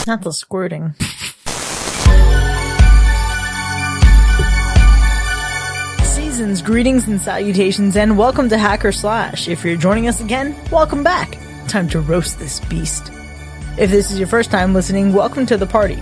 Not the squirting. Seasons, greetings and salutations, and welcome to Hacker Slash. If you're joining us again, welcome back. Time to roast this beast. If this is your first time listening, welcome to the party.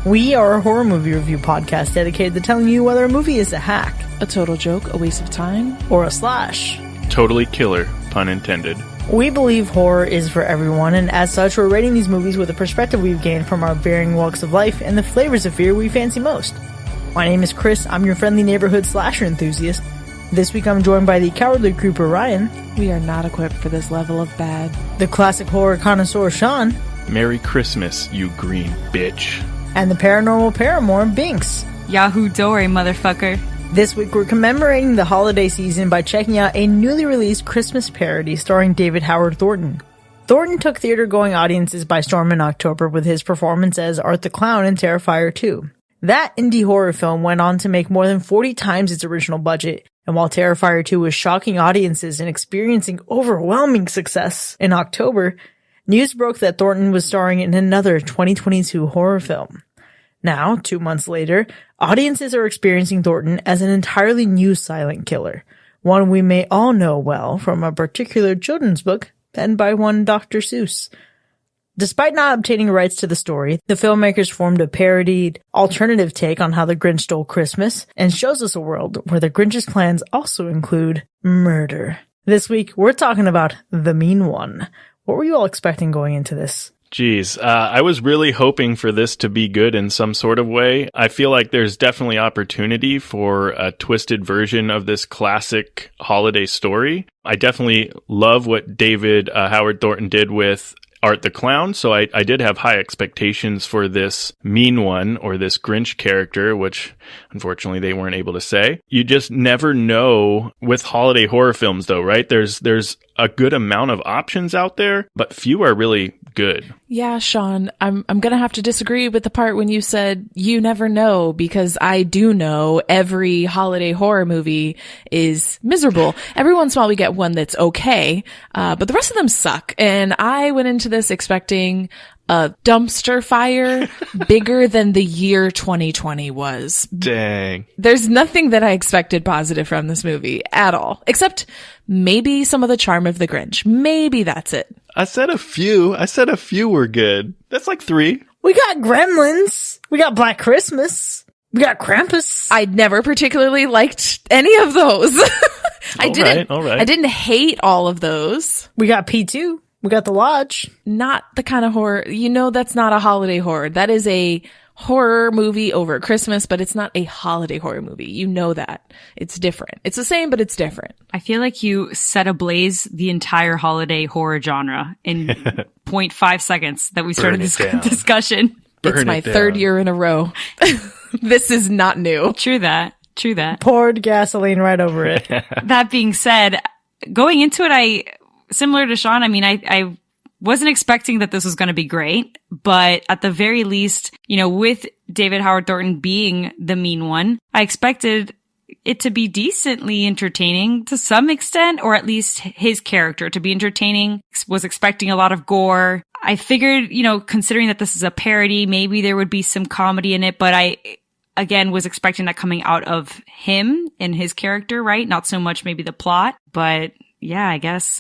We are a horror movie review podcast dedicated to telling you whether a movie is a hack, a total joke, a waste of time, or a slash. Totally killer, pun intended. We believe horror is for everyone, and as such, we're rating these movies with the perspective we've gained from our varying walks of life and the flavors of fear we fancy most. My name is Chris, I'm your friendly neighborhood slasher enthusiast. This week I'm joined by the cowardly creeper Ryan. We are not equipped for this level of bad. The classic horror connoisseur Sean. Merry Christmas, you green bitch. And the paranormal paramour Binks. Yahoo Dory, motherfucker. This week we're commemorating the holiday season by checking out a newly released Christmas parody starring David Howard Thornton. Thornton took theater-going audiences by storm in October with his performance as Art the Clown in Terrifier 2. That indie horror film went on to make more than 40 times its original budget, and while Terrifier 2 was shocking audiences and experiencing overwhelming success in October, news broke that Thornton was starring in another 2022 horror film. Now, 2 months later, audiences are experiencing Thornton as an entirely new silent killer, one we may all know well from a particular children's book penned by one Dr. Seuss. Despite not obtaining rights to the story, the filmmakers formed a parodied, alternative take on how the Grinch stole Christmas and shows us a world where the Grinch's plans also include murder. This week, we're talking about The Mean One. What were you all expecting going into this? Geez, I was really hoping for this to be good in some sort of way. I feel like there's definitely opportunity for a twisted version of this classic holiday story. I definitely love what David Howard Thornton did with Art the Clown, so I did have high expectations for this Mean One, or this Grinch character, which unfortunately they weren't able to say. You just never know with holiday horror films though, right? There's a good amount of options out there, but few are really good. Yeah, Sean, I'm going to have to disagree with the part when you said you never know, because I do know every holiday horror movie is miserable. Every once in a while we get one that's okay, but the rest of them suck. And I went into this expecting a dumpster fire bigger than the year 2020 was. Dang. There's nothing that I expected positive from this movie at all, except maybe some of the charm of the Grinch. Maybe that's it. I said a few were good. That's like 3. We got Gremlins. We got Black Christmas. We got Krampus. I never particularly liked any of those. All right. I didn't hate all of those. We got P2. We got The Lodge. Not the kind of horror, that's not a holiday horror. That is a horror movie over Christmas, but it's not a holiday horror movie. You know that. It's different. It's the same, but it's different. I feel like you set ablaze the entire holiday horror genre in 0.5 seconds that we started this discussion. It's my third year in a row. This is not new. True that. Poured gasoline right over it. That being said, going into it, similar to Sean, I wasn't expecting that this was going to be great, but at the very least, with David Howard Thornton being the mean one, I expected it to be decently entertaining to some extent, or at least his character to be entertaining. Was expecting a lot of gore. I figured, considering that this is a parody, maybe there would be some comedy in it, but I, again, was expecting that coming out of him and his character, right? Not so much maybe the plot, but yeah, I guess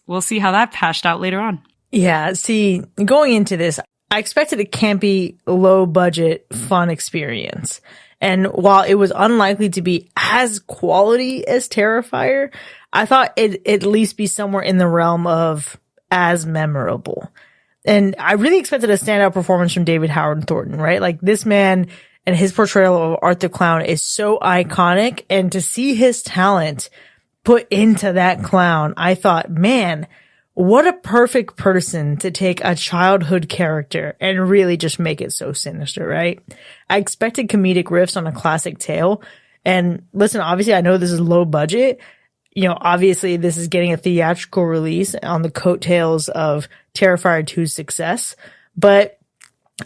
we'll see how that hashed out later on. Yeah, see, going into this, I expected a campy, low-budget, fun experience. And while it was unlikely to be as quality as Terrifier, I thought it'd at least be somewhere in the realm of as memorable. And I really expected a standout performance from David Howard Thornton, right? Like, this man and his portrayal of Art the Clown is so iconic, and to see his talent put into that clown, I thought, man, what a perfect person to take a childhood character and really just make it so sinister, right? I expected comedic riffs on a classic tale. And listen, obviously I know this is low budget. Obviously this is getting a theatrical release on the coattails of Terrifier 2's success, but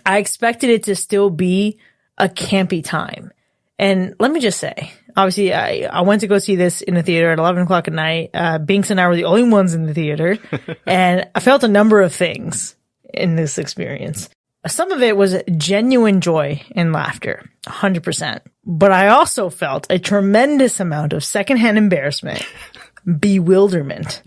I expected it to still be a campy time. And let me just say, obviously, I went to go see this in the theater at 11 o'clock at night. Binks and I were the only ones in the theater. And I felt a number of things in this experience. Some of it was genuine joy and laughter, 100%. But I also felt a tremendous amount of secondhand embarrassment, bewilderment,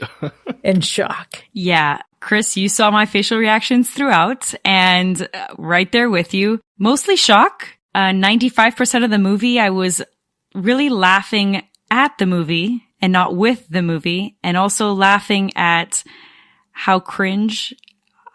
and shock. Yeah. Chris, you saw my facial reactions throughout, and right there with you. Mostly shock. 95% of the movie, I was really laughing at the movie and not with the movie, and also laughing at how cringe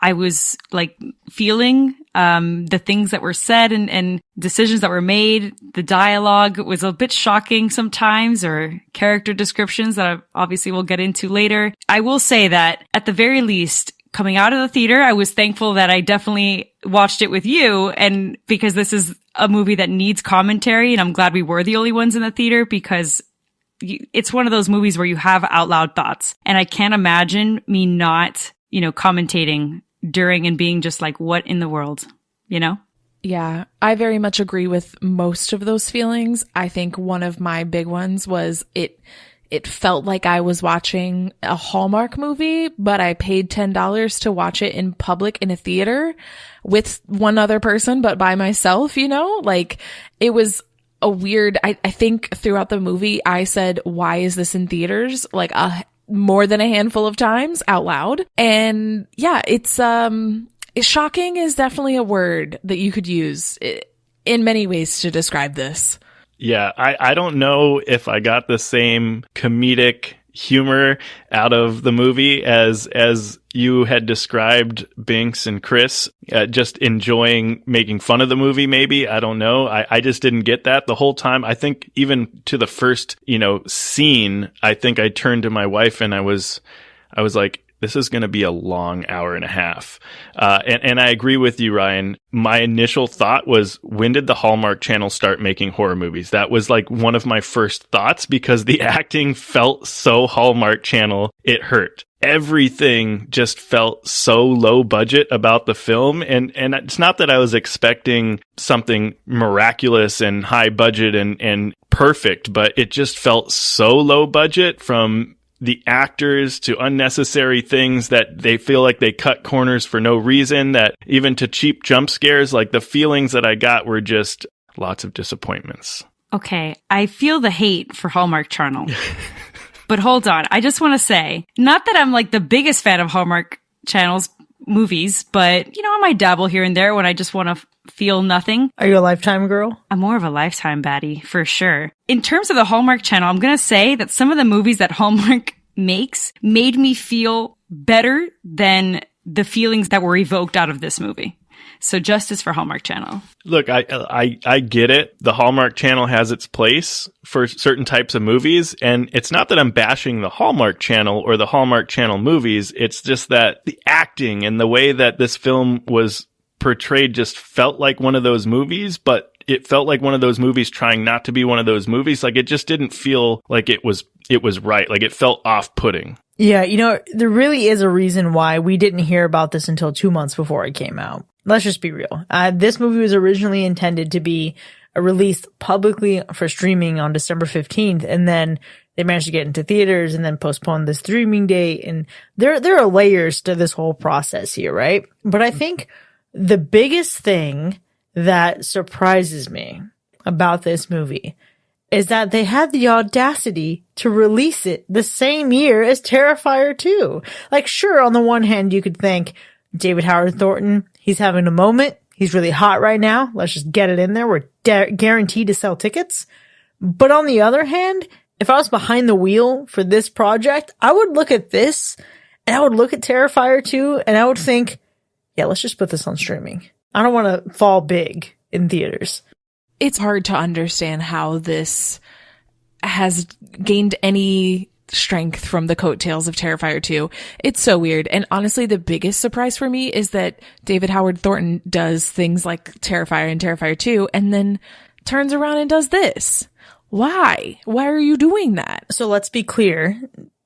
I was like feeling, the things that were said and decisions that were made. The dialogue was a bit shocking sometimes, or character descriptions that I obviously we'll get into later. I will say that at the very least, coming out of the theater, I was thankful that I definitely watched it with you, and because this is a movie that needs commentary, and I'm glad we were the only ones in the theater, because it's one of those movies where you have out loud thoughts, and I can't imagine me not, commentating during and being just like, what in the world, Yeah, I very much agree with most of those feelings. I think one of my big ones was it felt like I was watching a Hallmark movie, but I paid $10 to watch it in public in a theater with one other person, but by myself, like it was a weird, I think throughout the movie, I said, why is this in theaters? Like more than a handful of times out loud. And yeah, it's shocking is definitely a word that you could use in many ways to describe this. Yeah, I don't know if I got the same comedic humor out of the movie as you had described, Binks and Chris, just enjoying making fun of the movie. Maybe, I don't know. I just didn't get that the whole time. I think even to the first, scene, I think I turned to my wife and I was like, this is going to be a long hour and a half. And I agree with you, Ryan. My initial thought was, when did the Hallmark Channel start making horror movies? That was like one of my first thoughts, because the acting felt so Hallmark Channel, it hurt. Everything just felt so low budget about the film. And it's not that I was expecting something miraculous and high budget and perfect, but it just felt so low budget, from the actors to unnecessary things that they feel like they cut corners for no reason, that even to cheap jump scares. Like, the feelings that I got were just lots of disappointments. Okay, I feel the hate for Hallmark Channel. But hold on, I just want to say, not that I'm like the biggest fan of Hallmark Channel's movies, but I might dabble here and there when I just want to feel nothing. Are you a Lifetime girl? I'm more of a Lifetime baddie, for sure. In terms of the Hallmark Channel, I'm going to say that some of the movies that Hallmark makes made me feel better than the feelings that were evoked out of this movie. So justice for Hallmark Channel. Look, I get it. The Hallmark Channel has its place for certain types of movies. And it's not that I'm bashing the Hallmark Channel or the Hallmark Channel movies. It's just that the acting and the way that this film was portrayed just felt like one of those movies, but it felt like one of those movies trying not to be one of those movies. Like, it just didn't feel like it was right. Like, it felt off-putting. Yeah, there really is a reason why we didn't hear about this until 2 months before it came out. Let's just be real. This movie was originally intended to be released publicly for streaming on December 15th, and then they managed to get into theaters and then postpone the streaming date. And there are layers to this whole process here, right? But I think the biggest thing that surprises me about this movie is that they had the audacity to release it the same year as Terrifier 2. Like, sure, on the one hand, you could think David Howard Thornton, he's having a moment. He's really hot right now. Let's just get it in there. We're guaranteed to sell tickets. But on the other hand, if I was behind the wheel for this project, I would look at this and I would look at Terrifier 2 and I would think, yeah, let's just put this on streaming. I don't want to fall big in theaters. It's hard to understand how this has gained any strength from the coattails of Terrifier 2. It's so weird. And honestly, the biggest surprise for me is that David Howard Thornton does things like Terrifier and Terrifier 2 and then turns around and does this. Why? Why are you doing that? So let's be clear.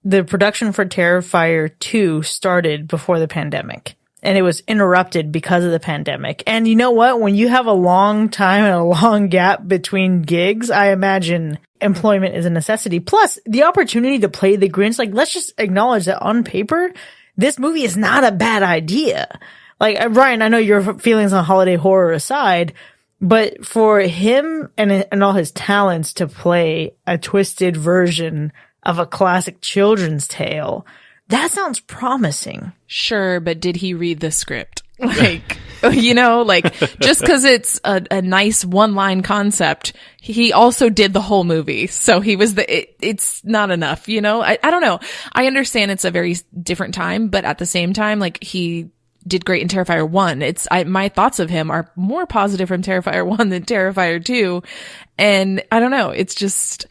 The production for Terrifier 2 started before the pandemic. And it was interrupted because of the pandemic. And you know what? When you have a long time and a long gap between gigs, I imagine employment is a necessity. Plus, the opportunity to play the Grinch, like, let's just acknowledge that on paper, this movie is not a bad idea. Like, Ryan, I know your feelings on holiday horror aside, but for him and all his talents to play a twisted version of a classic children's tale, that sounds promising. Sure, but did he read the script? Like, you know, like, just because it's a nice one-line concept, he also did the whole movie. So he was it's not enough, you know? I don't know. I understand it's a very different time, but at the same time, like, he did great in Terrifier 1. My thoughts of him are more positive from Terrifier 1 than Terrifier 2. And I don't know. It's just,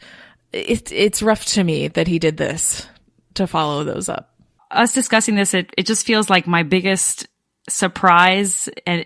it's rough to me that he did this to follow those up. Us discussing this, it just feels like my biggest surprise and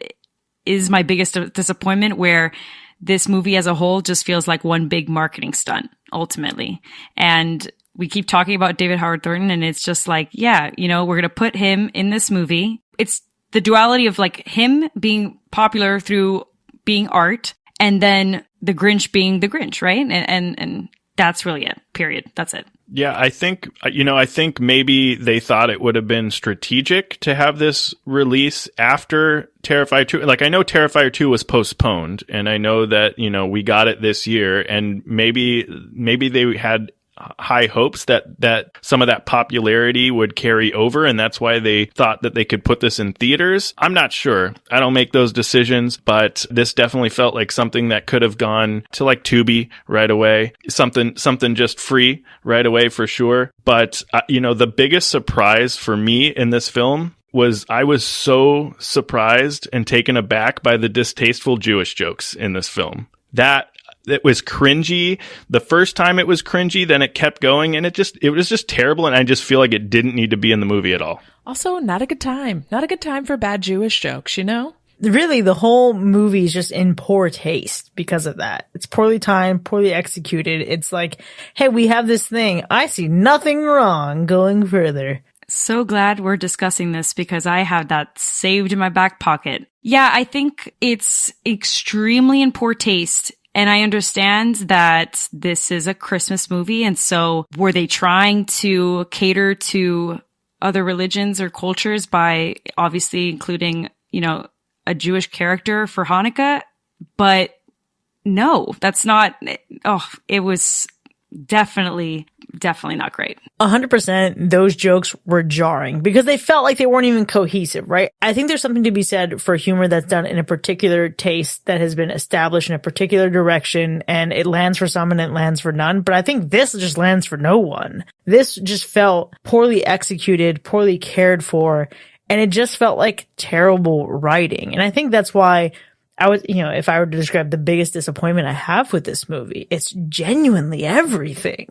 is my biggest disappointment, where this movie as a whole just feels like one big marketing stunt ultimately. And we keep talking about David Howard Thornton, and it's just like, yeah, you know, we're going to put him in this movie. It's the duality of like him being popular through being art, and then the Grinch being the Grinch, right? And that's really it. Period. That's it. Yeah, I think maybe they thought it would have been strategic to have this release after Terrifier 2. Like, I know Terrifier 2 was postponed, and I know that, you know, we got it this year, and maybe they had high hopes that some of that popularity would carry over, and that's why they thought that they could put this in theaters. I'm not sure. I don't make those decisions, but this definitely felt like something that could have gone to like Tubi right away. Something just free right away for sure. But you know, the biggest surprise for me in this film was I was so surprised and taken aback by the distasteful Jewish jokes in this film. It was cringy. The first time it was cringy, then it kept going, and it was just terrible, and I just feel like it didn't need to be in the movie at all. Also, not a good time. Not a good time for bad Jewish jokes, you know? Really, the whole movie is just in poor taste because of that. It's poorly timed, poorly executed. It's like, hey, we have this thing. I see nothing wrong going further. So glad we're discussing this because I have that saved in my back pocket. Yeah, I think it's extremely in poor taste. And I understand that this is a Christmas movie. And so were they trying to cater to other religions or cultures by obviously including, you know, a Jewish character for Hanukkah? But no, that's not. Oh, it was definitely not great. 100% those jokes were jarring because they felt like they weren't even cohesive, right? I think there's something to be said for humor that's done in a particular taste that has been established in a particular direction, and it lands for some and it lands for none. But I think this just lands for no one. This just felt poorly executed, poorly cared for, and it just felt like terrible writing. And I think that's why I was, you know, if I were to describe the biggest disappointment I have with this movie, it's genuinely everything.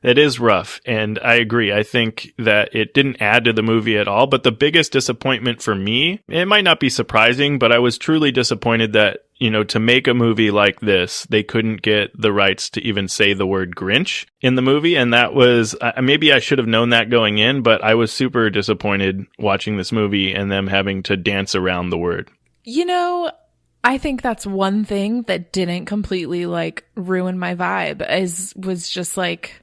It is rough, and I agree. I think that it didn't add to the movie at all, but the biggest disappointment for me, it might not be surprising, but I was truly disappointed that, you know, to make a movie like this, they couldn't get the rights to even say the word Grinch in the movie, and that was, maybe I should have known that going in, but I was super disappointed watching this movie and them having to dance around the word. You know, I think that's one thing that didn't completely like ruin my vibe, was just like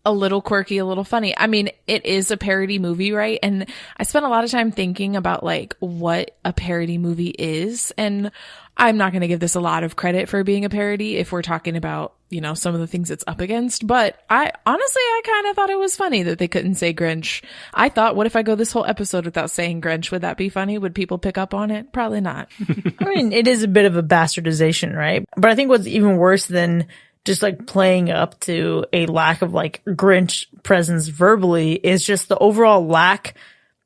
a little quirky, a little funny. I mean, it is a parody movie, right? And I spent a lot of time thinking about like what a parody movie is. And I'm not going to give this a lot of credit for being a parody if we're talking about, you know, some of the things it's up against. But I kind of thought it was funny that they couldn't say Grinch. I thought, what if I go this whole episode without saying Grinch? Would that be funny? Would people pick up on it? Probably not. I mean, it is a bit of a bastardization, right? But I think what's even worse than just like playing up to a lack of like Grinch presence verbally is just the overall lack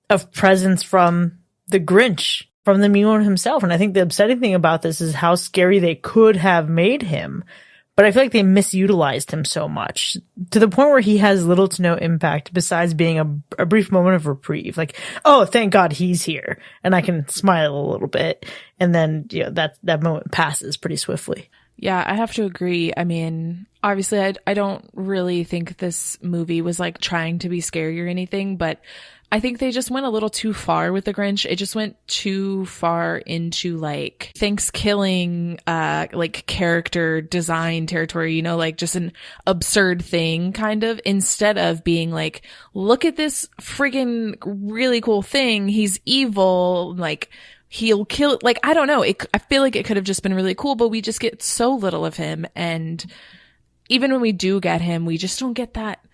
of presence from the Grinch, from the Mule himself. And I think the upsetting thing about this is how scary they could have made him. But I feel like they misutilized him so much to the point where he has little to no impact besides being a brief moment of reprieve. Like, oh, thank God he's here. And I can smile a little bit. And then, you know, that moment passes pretty swiftly. Yeah, I have to agree. I mean, obviously, I don't really think this movie was like trying to be scary or anything, but I think they just went a little too far with the Grinch. It just went too far into like Thanksgiving, like character design territory, you know, like just an absurd thing kind of, instead of being like, look at this friggin' really cool thing. He's evil. Like he'll kill, like, I don't know. I feel like it could have just been really cool, but we just get so little of him. And even when we do get him, we just don't get that.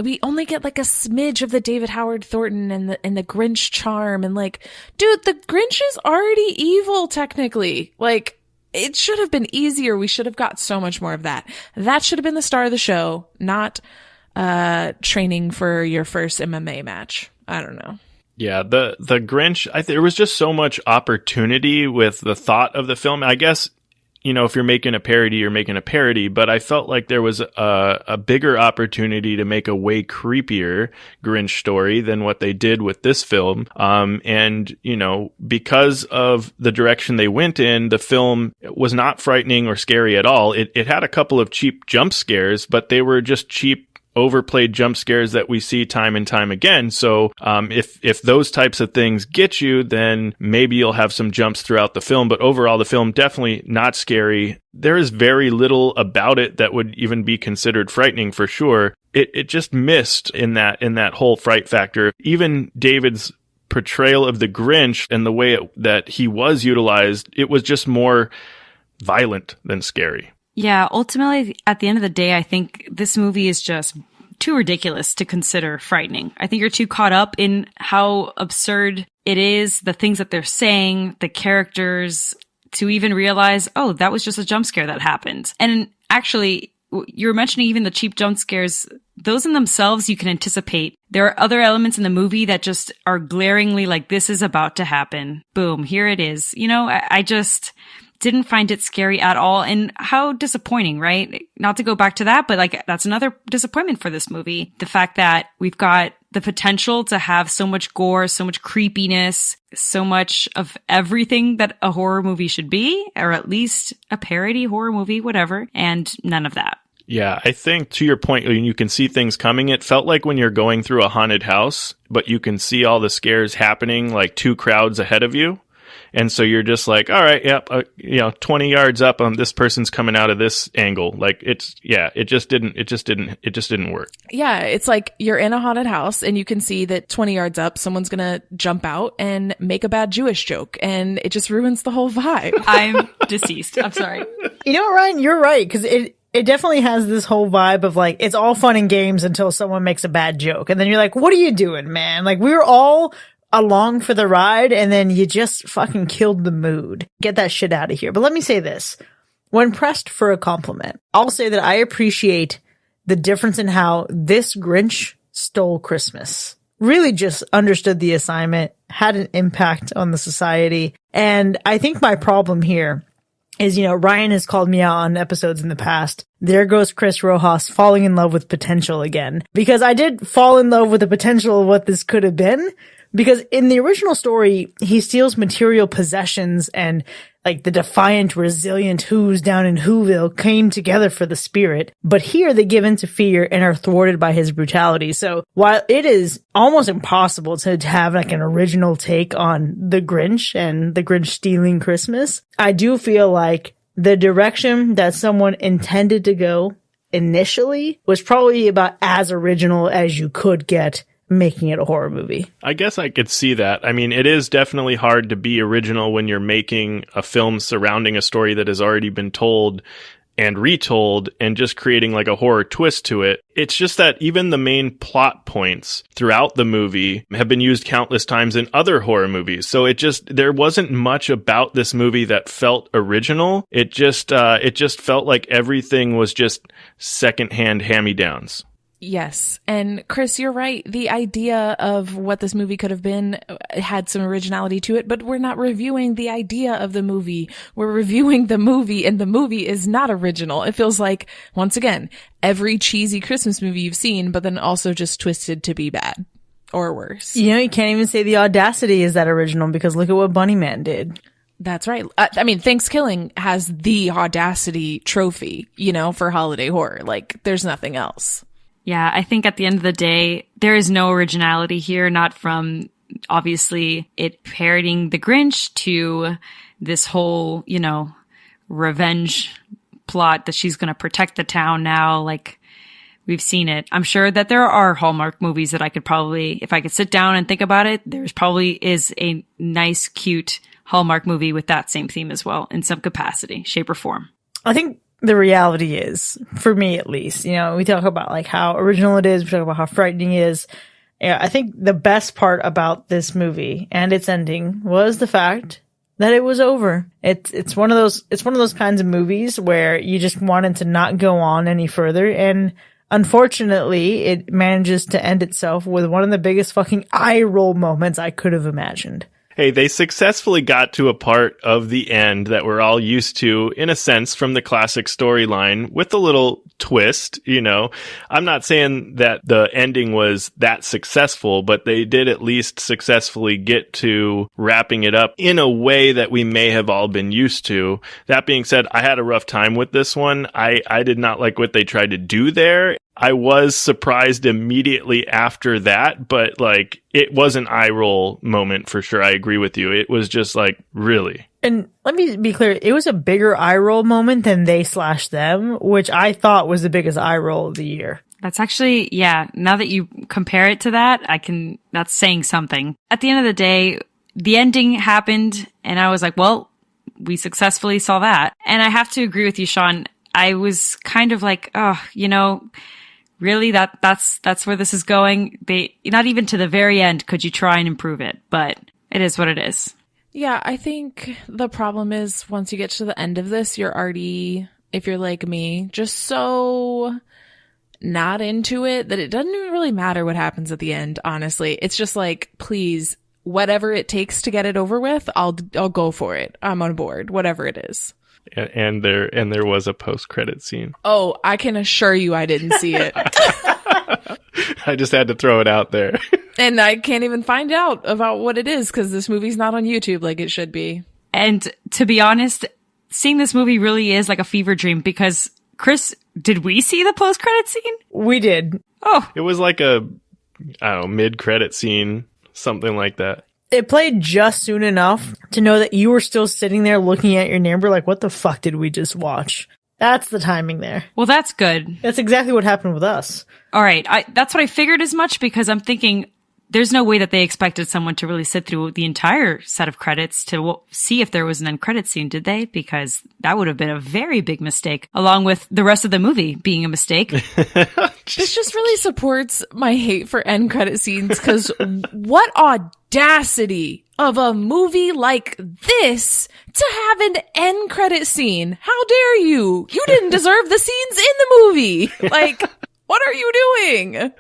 We only get like a smidge of the David Howard Thornton and the Grinch charm. And like, dude, the Grinch is already evil technically. Like, it should have been easier. We should have got so much more of that. That should have been the star of the show, not training for your first MMA match. I don't know. Yeah, the Grinch, there was just so much opportunity with the thought of the film. I guess, you know, if you're making a parody, you're making a parody, but I felt like there was a bigger opportunity to make a way creepier Grinch story than what they did with this film. And, you know, because of the direction they went in, the film was not frightening or scary at all. It had a couple of cheap jump scares, but they were just cheap, overplayed jump scares that we see time and time again. So if those types of things get you, then maybe you'll have some jumps throughout the film. But overall, the film definitely not scary. There is very little about it that would even be considered frightening for sure. It just missed in that whole fright factor. Even David's portrayal of the Grinch and the way that he was utilized, it was just more violent than scary. Yeah, ultimately, at the end of the day, I think this movie is just too ridiculous to consider frightening. I think you're too caught up in how absurd it is, the things that they're saying, the characters, to even realize, oh, that was just a jump scare that happened. And actually, you're mentioning even the cheap jump scares. Those in themselves, you can anticipate. There are other elements in the movie that just are glaringly like, this is about to happen. Boom, here it is. You know, I just didn't find it scary at all. And how disappointing, right? Not to go back to that, but like that's another disappointment for this movie. The fact that we've got the potential to have so much gore, so much creepiness, so much of everything that a horror movie should be, or at least a parody horror movie, whatever, and none of that. Yeah, I think to your point, when you can see things coming, it felt like when you're going through a haunted house, but you can see all the scares happening like two crowds ahead of you. And so you're just like, all right, yep, 20 yards up, this person's coming out of this angle. Like it just didn't work. Yeah. It's like you're in a haunted house and you can see that 20 yards up, someone's going to jump out and make a bad Jewish joke. And it just ruins the whole vibe. I'm deceased. I'm sorry. You know what, Ryan? You're right. Cause it definitely has this whole vibe of like, it's all fun and games until someone makes a bad joke. And then you're like, what are you doing, man? Like we were all along for the ride and then you just fucking killed the mood. Get that shit out of here. But let me say this. When pressed for a compliment, I'll say that I appreciate the difference in how this Grinch stole Christmas. Really just understood the assignment, had an impact on the society. And I think my problem here is, Ryan has called me out on episodes in the past. There goes Chris Rojas falling in love with potential again. Because I did fall in love with the potential of what this could have been. Because in the original story, he steals material possessions and like the defiant, resilient Who's down in Whoville came together for the spirit. But here they give in to fear and are thwarted by his brutality. So while it is almost impossible to have like an original take on the Grinch and the Grinch stealing Christmas, I do feel like the direction that someone intended to go initially was probably about as original as you could get making it a horror movie. I guess I could see that. I mean, it is definitely hard to be original when you're making a film surrounding a story that has already been told and retold and just creating like a horror twist to it. It's just that even the main plot points throughout the movie have been used countless times in other horror movies. So there wasn't much about this movie that felt original. It just felt like everything was just secondhand hand-me-downs. Yes. And Chris, you're right. The idea of what this movie could have been had some originality to it, but we're not reviewing the idea of the movie. We're reviewing the movie, and the movie is not original. It feels like, once again, every cheesy Christmas movie you've seen, but then also just twisted to be bad or worse. You can't even say the audacity is that original because look at what Bunny Man did. That's right. I mean, Thanksgiving has the audacity trophy, for holiday horror. Like, there's nothing else. Yeah, I think at the end of the day, there is no originality here, not from obviously it parodying the Grinch to this whole, revenge plot that she's going to protect the town now. Like, we've seen it. I'm sure that there are Hallmark movies that I could probably, if I could sit down and think about it, there's probably is a nice, cute Hallmark movie with that same theme as well in some capacity, shape or form. I think the reality is, for me at least, we talk about like how original it is, we talk about how frightening it is. Yeah, I think the best part about this movie and its ending was the fact that it was over. It's one of those kinds of movies where you just wanted to not go on any further, and unfortunately, it manages to end itself with one of the biggest fucking eye roll moments I could have imagined. Hey, they successfully got to a part of the end that we're all used to, in a sense, from the classic storyline with a little twist, I'm not saying that the ending was that successful, but they did at least successfully get to wrapping it up in a way that we may have all been used to. That being said, I had a rough time with this one. I did not like what they tried to do there. I was surprised immediately after that, but like it was an eye roll moment for sure. I agree with you. It was just like, really. And let me be clear, it was a bigger eye roll moment than they/them, which I thought was the biggest eye roll of the year. That's actually, yeah, now that you compare it to that, that's saying something. At the end of the day, the ending happened and I was like, well, we successfully saw that. And I have to agree with you, Sean. I was kind of like, oh, really, that's where this is going. Not even to the very end could you try and improve it, but it is what it is. Yeah, I think the problem is once you get to the end of this, you're already, if you're like me, just so not into it that it doesn't even really matter what happens at the end, honestly. It's just like, please, whatever it takes to get it over with, I'll go for it. I'm on board, whatever it is. And there was a post-credit scene. Oh, I can assure you I didn't see it. I just had to throw it out there. And I can't even find out about what it is because this movie's not on YouTube like it should be. And to be honest, seeing this movie really is like a fever dream because, Chris, did we see the post-credit scene? We did. Oh. It was like a, mid-credit scene, something like that. It played just soon enough to know that you were still sitting there looking at your neighbor like, what the fuck did we just watch? That's the timing there. Well, that's good. That's exactly what happened with us. All right. That's what I figured as much because I'm thinking there's no way that they expected someone to really sit through the entire set of credits to see if there was an end credit scene, did they? Because that would have been a very big mistake, along with the rest of the movie being a mistake. This just really supports my hate for end credit scenes because what audacity of a movie like this to have an end credit scene. How dare you? You didn't deserve the scenes in the movie. Like, what are you doing?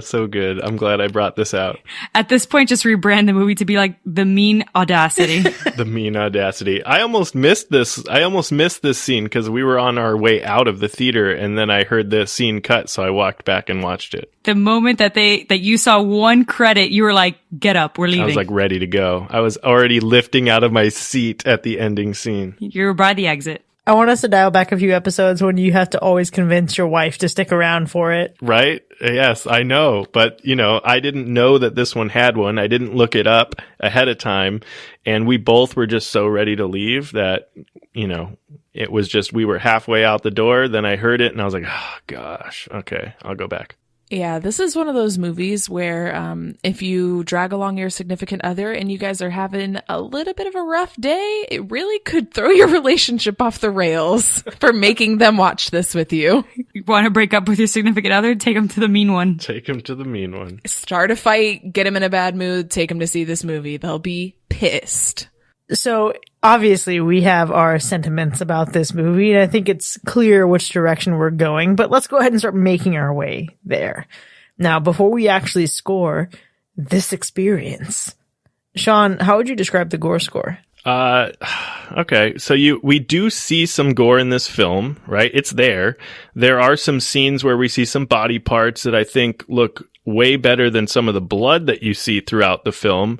So good. I'm glad I brought this out. At this point, just rebrand the movie to be like The Mean Audacity. The Mean Audacity. I almost missed this scene because we were on our way out of the theater and then I heard the scene cut, so I walked back and watched it. The moment that you saw one credit, you were like, get up, we're leaving. I was like ready to go. I was already lifting out of my seat at the ending scene. You were by the exit. I want us to dial back a few episodes when you have to always convince your wife to stick around for it. Right? Yes, I know. But, I didn't know that this one had one. I didn't look it up ahead of time. And we both were just so ready to leave that, it was just, we were halfway out the door. Then I heard it and I was like, oh, gosh. Okay, I'll go back. Yeah, this is one of those movies where if you drag along your significant other and you guys are having a little bit of a rough day, it really could throw your relationship off the rails for making them watch this with you. You want to break up with your significant other? Take them to the mean one. Take them to the mean one. Start a fight, get them in a bad mood, take them to see this movie. They'll be pissed. So obviously we have our sentiments about this movie, and I think it's clear which direction we're going, but let's go ahead and start making our way there. Now, before we actually score this experience, Sean, how would you describe the gore score? Okay. So we do see some gore in this film, right? It's there. There are some scenes where we see some body parts that I think look way better than some of the blood that you see throughout the film.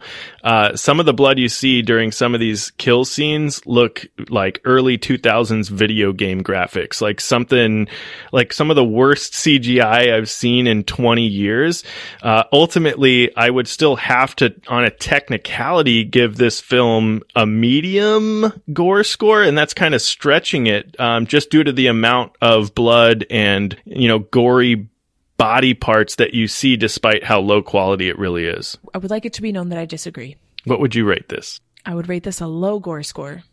Some of the blood you see during some of these kill scenes look like early 2000s video game graphics, like something like some of the worst CGI I've seen in 20 years. Ultimately, I would still have to, on a technicality, give this film a medium gore score, and that's kind of stretching it, just due to the amount of blood and, gory body parts that you see despite how low quality it really is. I would like it to be known that I disagree. What would you rate this? I would rate this a low gore score.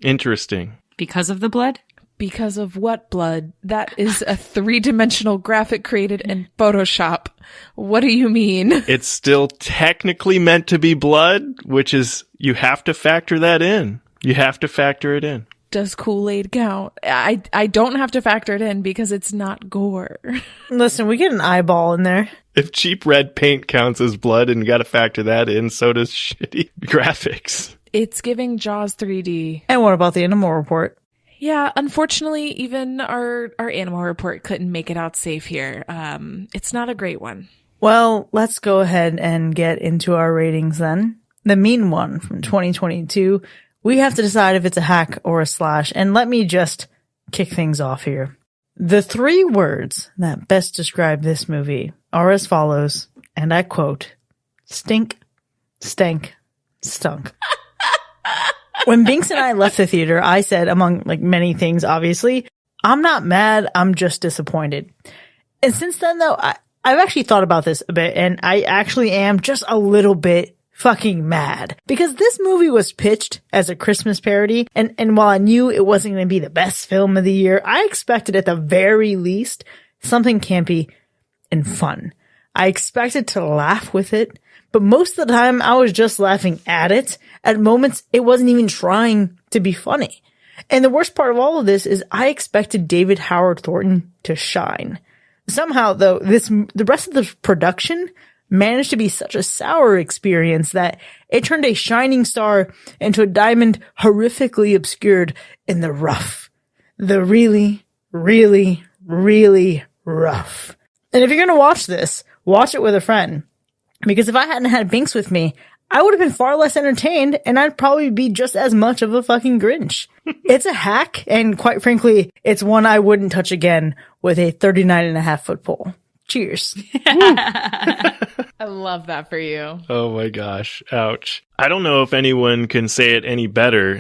Interesting. Because of the blood? Because of what blood? That is a 3-dimensional graphic created in Photoshop. What do you mean? It's still technically meant to be blood, which is, you have to factor that in. You have to factor it in. Does Kool-Aid count? I don't have to factor it in because it's not gore. Listen, we get an eyeball in there. If cheap red paint counts as blood and you got to factor that in, so does shitty graphics. It's giving Jaws 3D. And what about the Animal Report? Yeah, unfortunately, even our Animal Report couldn't make it out safe here. It's not a great one. Well, let's go ahead and get into our ratings then. The mean one from 2022. We have to decide if it's a hack or a slash, and let me just kick things off here. The 3 words that best describe this movie are as follows, and I quote, stink, stank, stunk. When Binks and I left the theater, I said, among many things, obviously, I'm not mad, I'm just disappointed. And since then, though, I've actually thought about this a bit, and I actually am just a little bit fucking mad. Because this movie was pitched as a Christmas parody, and while I knew it wasn't going to be the best film of the year, I expected at the very least something campy and fun. I expected to laugh with it, but most of the time I was just laughing at it. At moments, it wasn't even trying to be funny. And the worst part of all of this is I expected David Howard Thornton to shine. Somehow, though, the rest of the production managed to be such a sour experience that it turned a shining star into a diamond horrifically obscured in the rough. The really, really, really rough. And if you're going to watch this, watch it with a friend. Because if I hadn't had Binks with me, I would have been far less entertained, and I'd probably be just as much of a fucking Grinch. It's a hack, and quite frankly, it's one I wouldn't touch again with a 39.5-foot pole. Cheers. I love that for you. Oh my gosh. Ouch. I don't know if anyone can say it any better.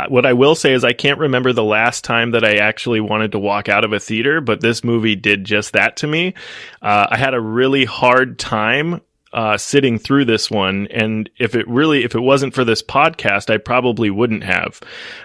What I will say is I can't remember the last time that I actually wanted to walk out of a theater, but this movie did just that to me. I had a really hard time sitting through this one, and if it wasn't for this podcast, I probably wouldn't have.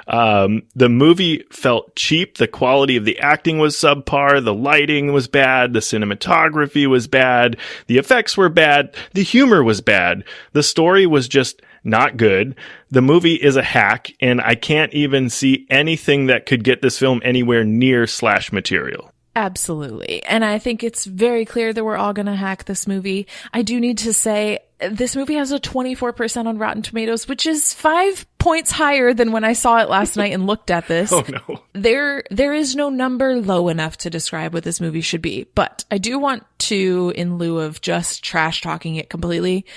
The movie felt cheap. The quality of the acting was subpar. The lighting was bad. The cinematography was bad. The effects were bad. The humor was bad. The story was just not good. The movie is a hack, and I can't even see anything that could get this film anywhere near slash material. Absolutely. And I think it's very clear that we're all going to hack this movie. I do need to say this movie has a 24% on Rotten Tomatoes, which is 5 points higher than when I saw it last night and looked at this. Oh no. There is no number low enough to describe what this movie should be. But I do want to, in lieu of just trash talking it completely,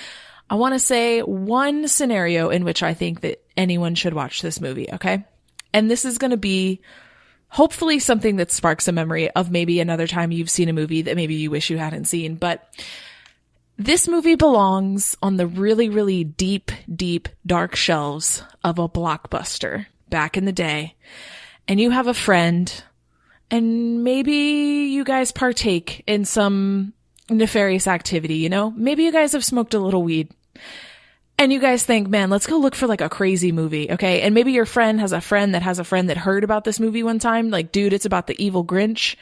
I want to say one scenario in which I think that anyone should watch this movie. Okay. And this is going to be hopefully something that sparks a memory of maybe another time you've seen a movie that maybe you wish you hadn't seen. But this movie belongs on the really, really deep, deep, dark shelves of a Blockbuster back in the day. And you have a friend, and maybe you guys partake in some nefarious activity, Maybe you guys have smoked a little weed. And you guys think, man, let's go look for a crazy movie, okay? And maybe your friend has a friend that heard about this movie one time. Dude, it's about the evil Grinch.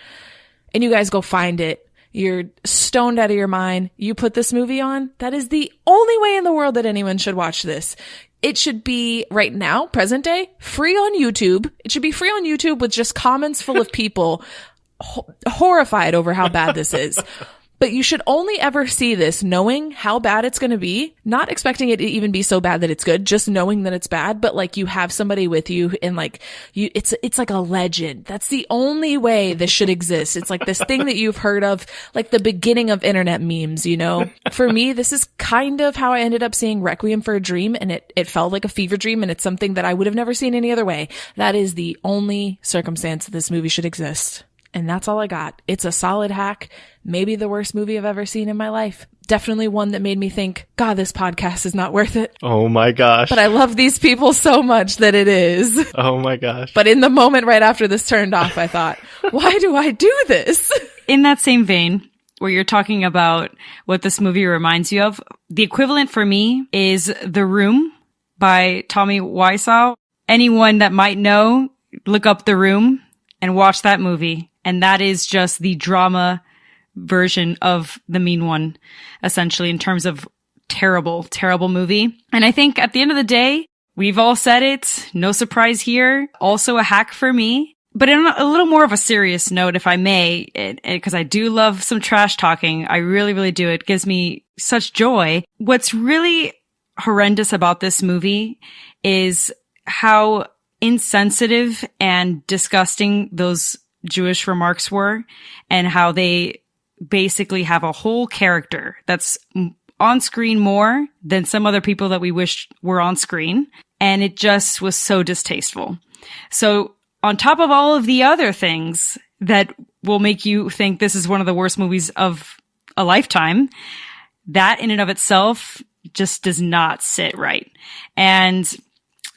And you guys go find it. You're stoned out of your mind. You put this movie on. That is the only way in the world that anyone should watch this. It should be, right now, present day, free on YouTube. It should be free on YouTube with just comments full of people horrified over how bad this is. But you should only ever see this knowing how bad it's going to be, not expecting it to even be so bad that it's good, just knowing that it's bad. But like you have somebody with you and like it's like a legend. That's the only way this should exist. It's like this thing that you've heard of, like the beginning of internet memes, you know? For me, this is kind of how I ended up seeing Requiem for a Dream, and it felt like a fever dream, and it's something that I would have never seen any other way. That is the only circumstance that this movie should exist. And that's all I got. It's a solid hack. Maybe the worst movie I've ever seen in my life. Definitely one that made me think, God, this podcast is not worth it. Oh my gosh. But I love these people so much that it is. Oh my gosh. But in the moment right after this turned off, I thought, why do I do this? In that same vein, where you're talking about what this movie reminds you of, the equivalent for me is The Room by Tommy Wiseau. Anyone that might know, look up The Room and watch that movie. And that is just the drama version of The Mean One, essentially, in terms of terrible, terrible movie. And I think at the end of the day, we've all said it. No surprise here. Also a hack for me. But on a little more of a serious note, if I may, because I do love some trash talking. I really, really do. It gives me such joy. What's really horrendous about this movie is how insensitive and disgusting those Jewish remarks were, and how they basically have a whole character that's on screen more than some other people that we wish were on screen. And it just was so distasteful. So on top of all of the other things that will make you think this is one of the worst movies of a lifetime, that in and of itself just does not sit right. And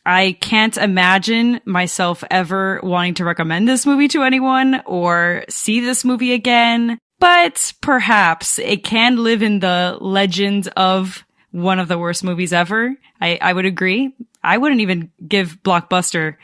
I can't imagine myself ever wanting to recommend this movie to anyone or see this movie again, but perhaps it can live in the legend of one of the worst movies ever. I would agree. I wouldn't even give Blockbuster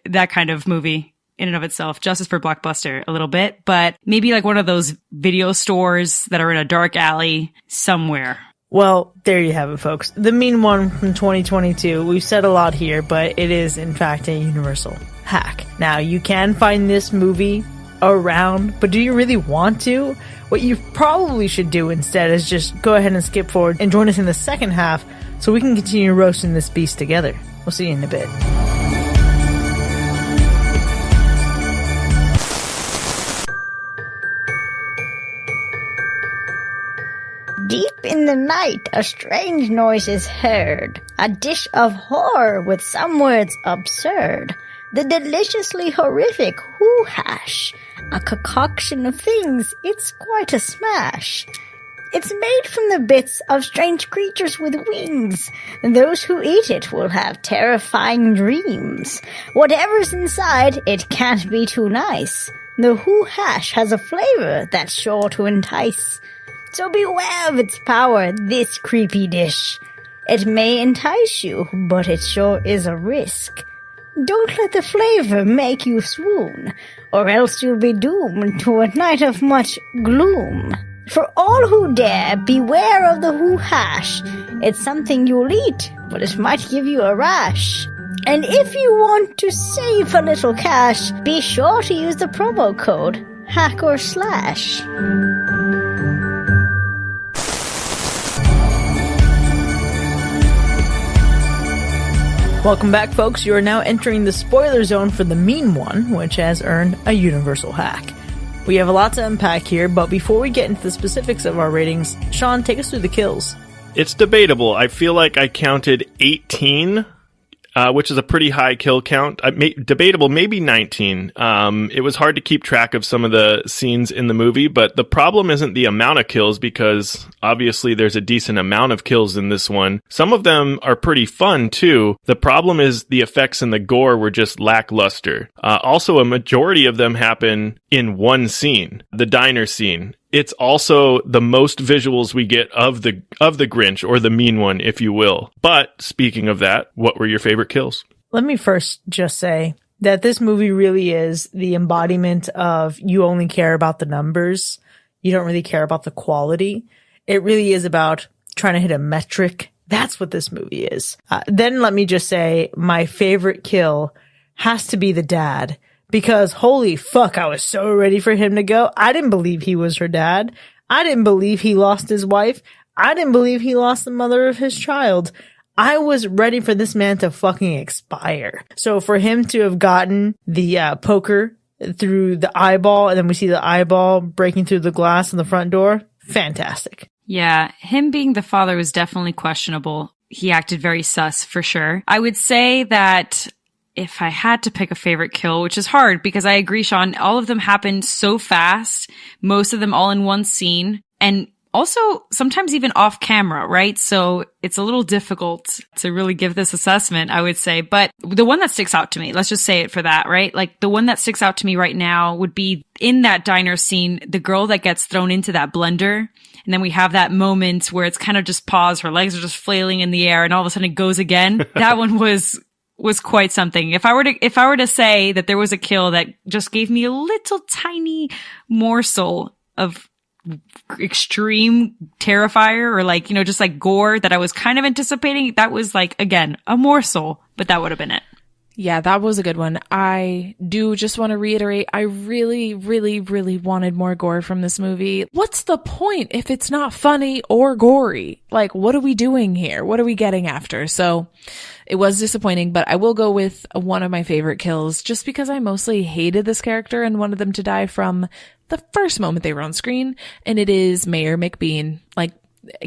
that kind of movie in and of itself. Justice for Blockbuster a little bit, but maybe like one of those video stores that are in a dark alley somewhere. Well, there you have it, folks. The Mean One from 2022. We've said a lot here, but it is, in fact, a universal hack. Now, you can find this movie around, but do you really want to? What you probably should do instead is just go ahead and skip forward and join us in the second half so we can continue roasting this beast together. We'll see you in a bit. Deep in the night, a strange noise is heard, a dish of horror with some words absurd, the deliciously horrific hoo-hash, a concoction of things, it's quite a smash. It's made from the bits of strange creatures with wings, and those who eat it will have terrifying dreams. Whatever's inside, it can't be too nice. The hoo-hash has a flavor that's sure to entice. So beware of its power, this creepy dish. It may entice you, but it sure is a risk. Don't let the flavor make you swoon, or else you'll be doomed to a night of much gloom. For all who dare, beware of the hoo-hash. It's something you'll eat, but it might give you a rash. And if you want to save a little cash, be sure to use the promo code HACK/slash. Welcome back, folks. You are now entering the spoiler zone for The Mean One, which has earned a universal hack. We have a lot to unpack here, but before we get into the specifics of our ratings, Sean, take us through the kills. It's debatable. I feel like I counted 18, which is a pretty high kill count. Debatable, maybe 19. It was hard to keep track of some of the scenes in the movie, but the problem isn't the amount of kills, because obviously there's a decent amount of kills in this one. Some of them are pretty fun too. The problem is the effects and the gore were just lackluster. Also, a majority of them happen in one scene, the diner scene. It's also the most visuals we get of the Grinch, or the Mean One, if you will. But speaking of that, what were your favorite kills? Let me first just say that this movie really is the embodiment of you only care about the numbers. You don't really care about the quality. It really is about trying to hit a metric. That's what this movie is. Then let me just say my favorite kill has to be the dad. Because holy fuck, I was so ready for him to go. I didn't believe he was her dad. I didn't believe he lost his wife. I didn't believe he lost the mother of his child. I was ready for this man to fucking expire. So for him to have gotten the poker through the eyeball, and then we see the eyeball breaking through the glass in the front door, fantastic. Yeah, him being the father was definitely questionable. He acted very sus for sure. I would say that if I had to pick a favorite kill, which is hard because I agree, Sean, all of them happened so fast, most of them all in one scene, and also sometimes even off camera, right? So it's a little difficult to really give this assessment, I would say. But the one that sticks out to me, let's just say it for that, right? Like the one that sticks out to me right now would be in that diner scene, the girl that gets thrown into that blender. And then we have that moment where it's kind of just pause. Her legs are just flailing in the air and all of a sudden it goes again. That one was quite something. If I were to say that there was a kill that just gave me a little tiny morsel of extreme terrifier or like, just like gore that I was kind of anticipating, that was like, again, a morsel, but that would have been it. Yeah, that was a good one. I do just want to reiterate, I really, really, really wanted more gore from this movie. What's the point if it's not funny or gory? Like, what are we doing here? What are we getting after? So it was disappointing, but I will go with one of my favorite kills just because I mostly hated this character and wanted them to die from the first moment they were on screen. And it is Mayor McBean. Like,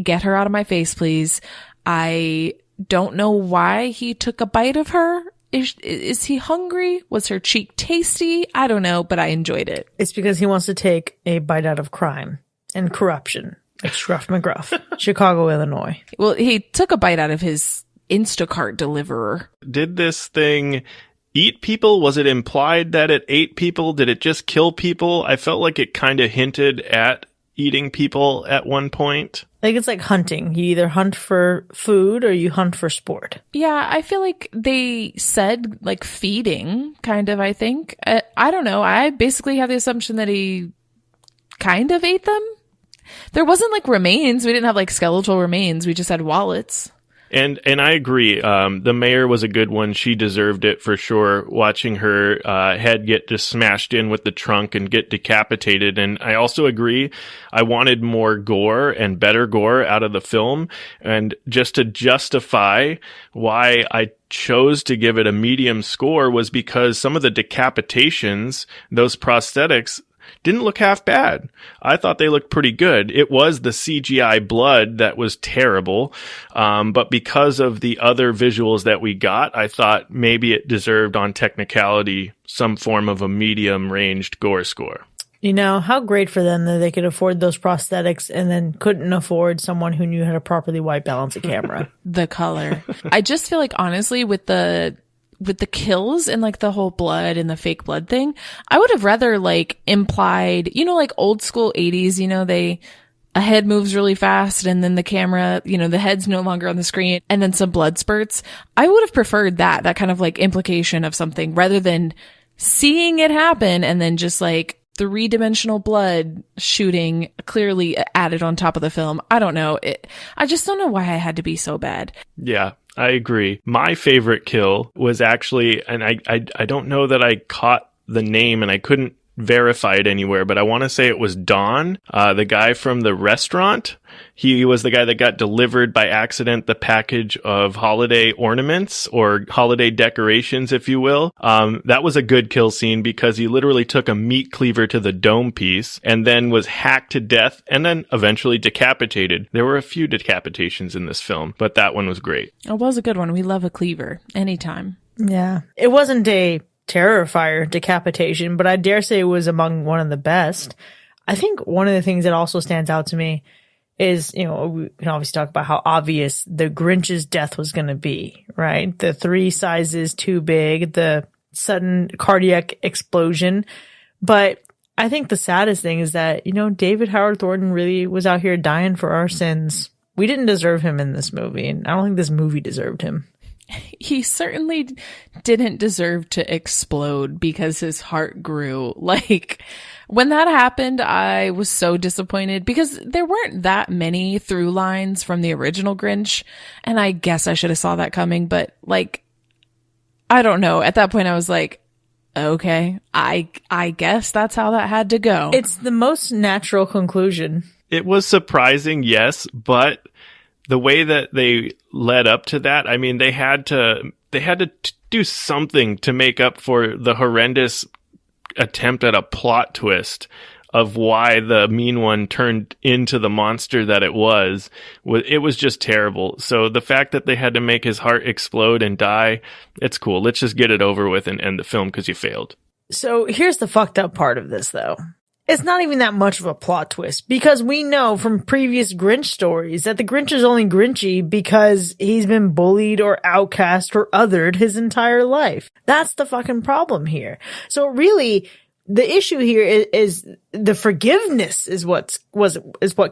get her out of my face, please. I don't know why he took a bite of her. Is he hungry? Was her cheek tasty? I don't know, but I enjoyed it. It's because he wants to take a bite out of crime and corruption. Like Scruff McGruff, Chicago, Illinois. Well, he took a bite out of his Instacart deliverer. Did this thing eat people? Was it implied that it ate people? Did it just kill people? I felt like it kind of hinted at eating people at one point. Like it's like hunting. You either hunt for food or you hunt for sport. Yeah, I feel like they said like feeding, kind of, I think. I don't know. I basically have the assumption that he kind of ate them. There wasn't like remains. We didn't have like skeletal remains. We just had wallets. And I agree. The mayor was a good one. She deserved it for sure. Watching her head get just smashed in with the trunk and get decapitated. And I also agree. I wanted more gore and better gore out of the film. And just to justify why I chose to give it a medium score was because some of the decapitations, those prosthetics, didn't look half bad. I thought they looked pretty good. It was the CGI blood that was terrible. But because of the other visuals that we got, I thought maybe it deserved on technicality some form of a medium ranged gore score. You know, how great for them that they could afford those prosthetics and then couldn't afford someone who knew how to properly white balance a camera. The color. I just feel like, honestly, with the kills and like the whole blood and the fake blood thing, I would have rather like implied, like old school 80s, a head moves really fast and then the camera, the head's no longer on the screen and then some blood spurts. I would have preferred that kind of like implication of something rather than seeing it happen and then just like three-dimensional blood shooting clearly added on top of the film. I don't know. I just don't know why I had to be so bad. Yeah. I agree. My favorite kill was actually, and I don't know that I caught the name and I couldn't verify it anywhere, but I want to say it was Don, the guy from the restaurant. He was the guy that got delivered by accident the package of holiday ornaments or holiday decorations, if you will. That was a good kill scene because he literally took a meat cleaver to the dome piece and then was hacked to death and then eventually decapitated. There were a few decapitations in this film, but that one was great. It was a good one. We love a cleaver anytime. Yeah. It wasn't a Terrifier decapitation, but I dare say it was among one of the best. I think one of the things that also stands out to me is, we can obviously talk about how obvious the Grinch's death was going to be, right? The 3 sizes too big, the sudden cardiac explosion. But I think the saddest thing is that, David Howard Thornton really was out here dying for our sins. We didn't deserve him in this movie, and I don't think this movie deserved him. He certainly didn't deserve to explode because his heart grew. Like, when that happened, I was so disappointed because there weren't that many through lines from the original Grinch. And I guess I should have saw that coming, but like, I don't know. At that point, I was like, okay, I guess that's how that had to go. It's the most natural conclusion. It was surprising, yes, but the way that they led up to that, I mean, they had to do something to make up for the horrendous attempt at a plot twist of why the mean one turned into the monster that it was. It was just terrible. So the fact that they had to make his heart explode and die, it's cool. Let's just get it over with and end the film because you failed. So here's the fucked up part of this, though. It's not even that much of a plot twist, because we know from previous Grinch stories that the Grinch is only Grinchy because he's been bullied or outcast or othered his entire life. That's the fucking problem here. So really, the issue here is the forgiveness is what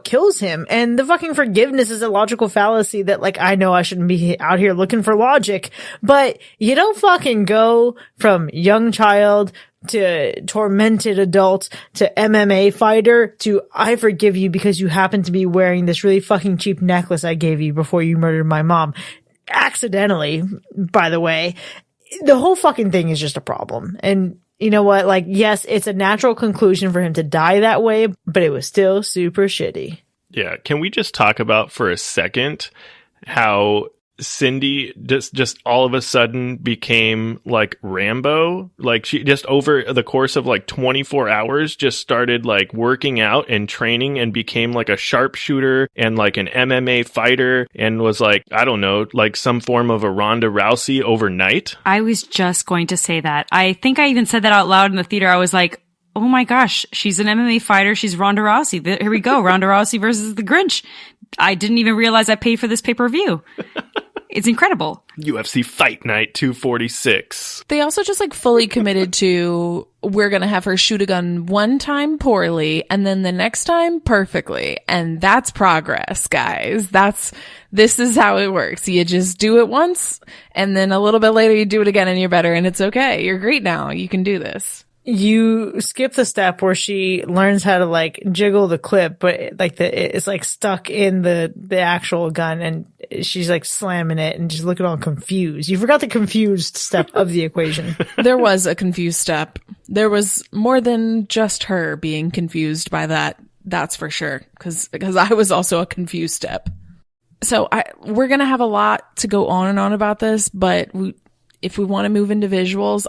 kills him. And the fucking forgiveness is a logical fallacy that, like, I know I shouldn't be out here looking for logic, but you don't fucking go from young child to tormented adult to MMA fighter to I forgive you because you happen to be wearing this really fucking cheap necklace I gave you before you murdered my mom. Accidentally, by the way. The whole fucking thing is just a problem. And you know what? Like, yes, it's a natural conclusion for him to die that way, but it was still super shitty. Yeah. Can we just talk about for a second how Cindy just all of a sudden became like Rambo? Like, she just over the course of like 24 hours just started like working out and training and became like a sharpshooter and like an MMA fighter and was like, I don't know, like some form of a Ronda Rousey overnight. I was just going to say that. I think I even said that out loud in the theater. I was like, oh my gosh, she's an MMA fighter. She's Ronda Rousey. Here we go. Ronda Rousey versus the Grinch. I didn't even realize I paid for this pay-per-view. It's incredible. UFC Fight Night 246. They also just like fully committed to, we're going to have her shoot a gun one time poorly and then the next time perfectly. And that's progress, guys. This is how it works. You just do it once and then a little bit later you do it again and you're better and it's okay. You're great now. You can do this. You skip the step where she learns how to like jiggle the clip, but it's like stuck in the actual gun and she's like slamming it and just looking all confused. You forgot the confused step of the equation. There was a confused step. There was more than just her being confused by that. That's for sure. Cause I was also a confused step. So we're going to have a lot to go on and on about this, but if we want to move into visuals,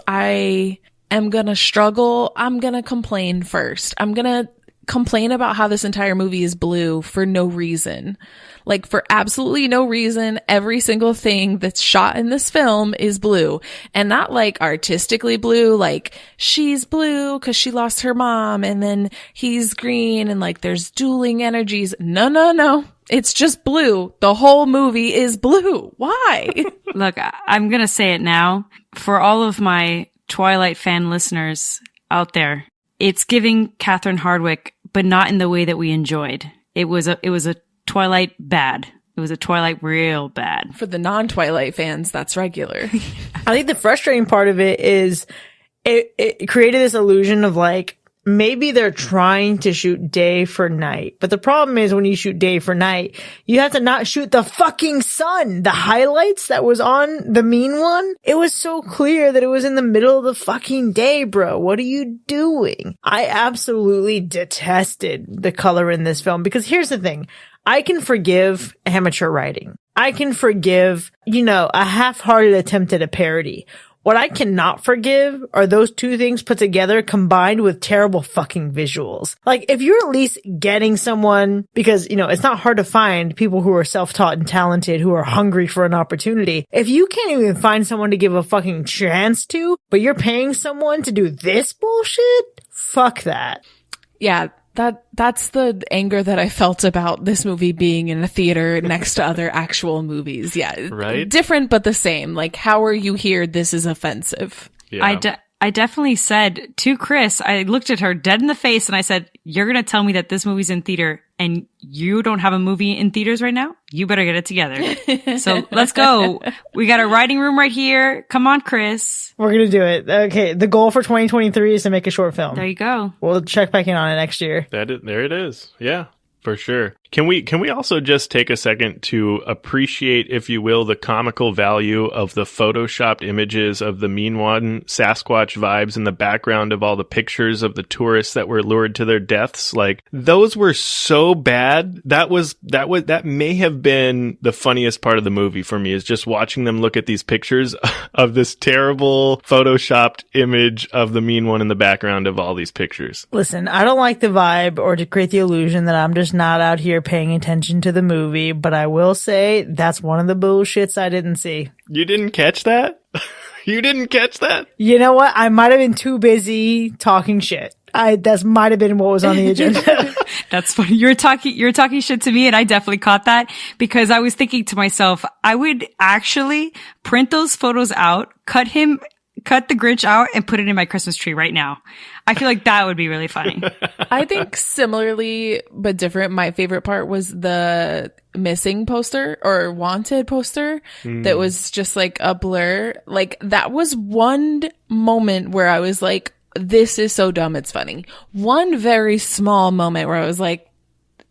I'm going to struggle. I'm going to complain first. I'm going to complain about how this entire movie is blue for no reason. Like, for absolutely no reason, every single thing that's shot in this film is blue. And not like artistically blue, like she's blue because she lost her mom and then he's green and like there's dueling energies. No. It's just blue. The whole movie is blue. Why? Look, I'm going to say it now. For all of my Twilight fan listeners out there, it's giving Catherine Hardwicke, but not in the way that we enjoyed. It was a Twilight bad. It was a Twilight real bad. For the non-Twilight fans, that's regular. I think the frustrating part of it is it created this illusion of like, maybe they're trying to shoot day for night. But the problem is when you shoot day for night, you have to not shoot the fucking sun. The highlights that was on the mean one, it was so clear that it was in the middle of the fucking day, bro. What are you doing? I absolutely detested the color in this film because here's the thing. I can forgive amateur writing. I can forgive, a half-hearted attempt at a parody. What I cannot forgive are those two things put together combined with terrible fucking visuals. Like, if you're at least getting someone, because, it's not hard to find people who are self-taught and talented who are hungry for an opportunity. If you can't even find someone to give a fucking chance to, but you're paying someone to do this bullshit, fuck that. Yeah. That's the anger that I felt about this movie being in a theater next to other actual movies. Yeah. Right. Different, but the same. Like, how are you here? This is offensive. Yeah. I definitely said to Chris, I looked at her dead in the face and I said, you're going to tell me that this movie's in theater and you don't have a movie in theaters right now? You better get it together. So let's go. We got a writing room right here. Come on, Chris. We're going to do it. Okay. The goal for 2023 is to make a short film. There you go. We'll check back in on it next year. There it is. Yeah, for sure. Can we also just take a second to appreciate, if you will, the comical value of the photoshopped images of the Mean One Sasquatch vibes in the background of all the pictures of the tourists that were lured to their deaths? Like, those were so bad. That may have been the funniest part of the movie for me, is just watching them look at these pictures of this terrible photoshopped image of the Mean One in the background of all these pictures. Listen, I don't like the vibe or to create the illusion that I'm just not out here paying attention to the movie, but I will say that's one of the bullshits I didn't see. You didn't catch that? You didn't catch that? You know what? I might have been too busy talking shit. That might have been what was on the agenda. That's funny. You're talking shit to me, and I definitely caught that, because I was thinking to myself, I would actually print those photos out, cut the Grinch out, and put it in my Christmas tree right now. I feel like that would be really funny. I think similarly but different, my favorite part was the missing poster or wanted poster that was just like a blur. Like, that was one moment where I was like, this is so dumb, it's funny. One very small moment where I was like,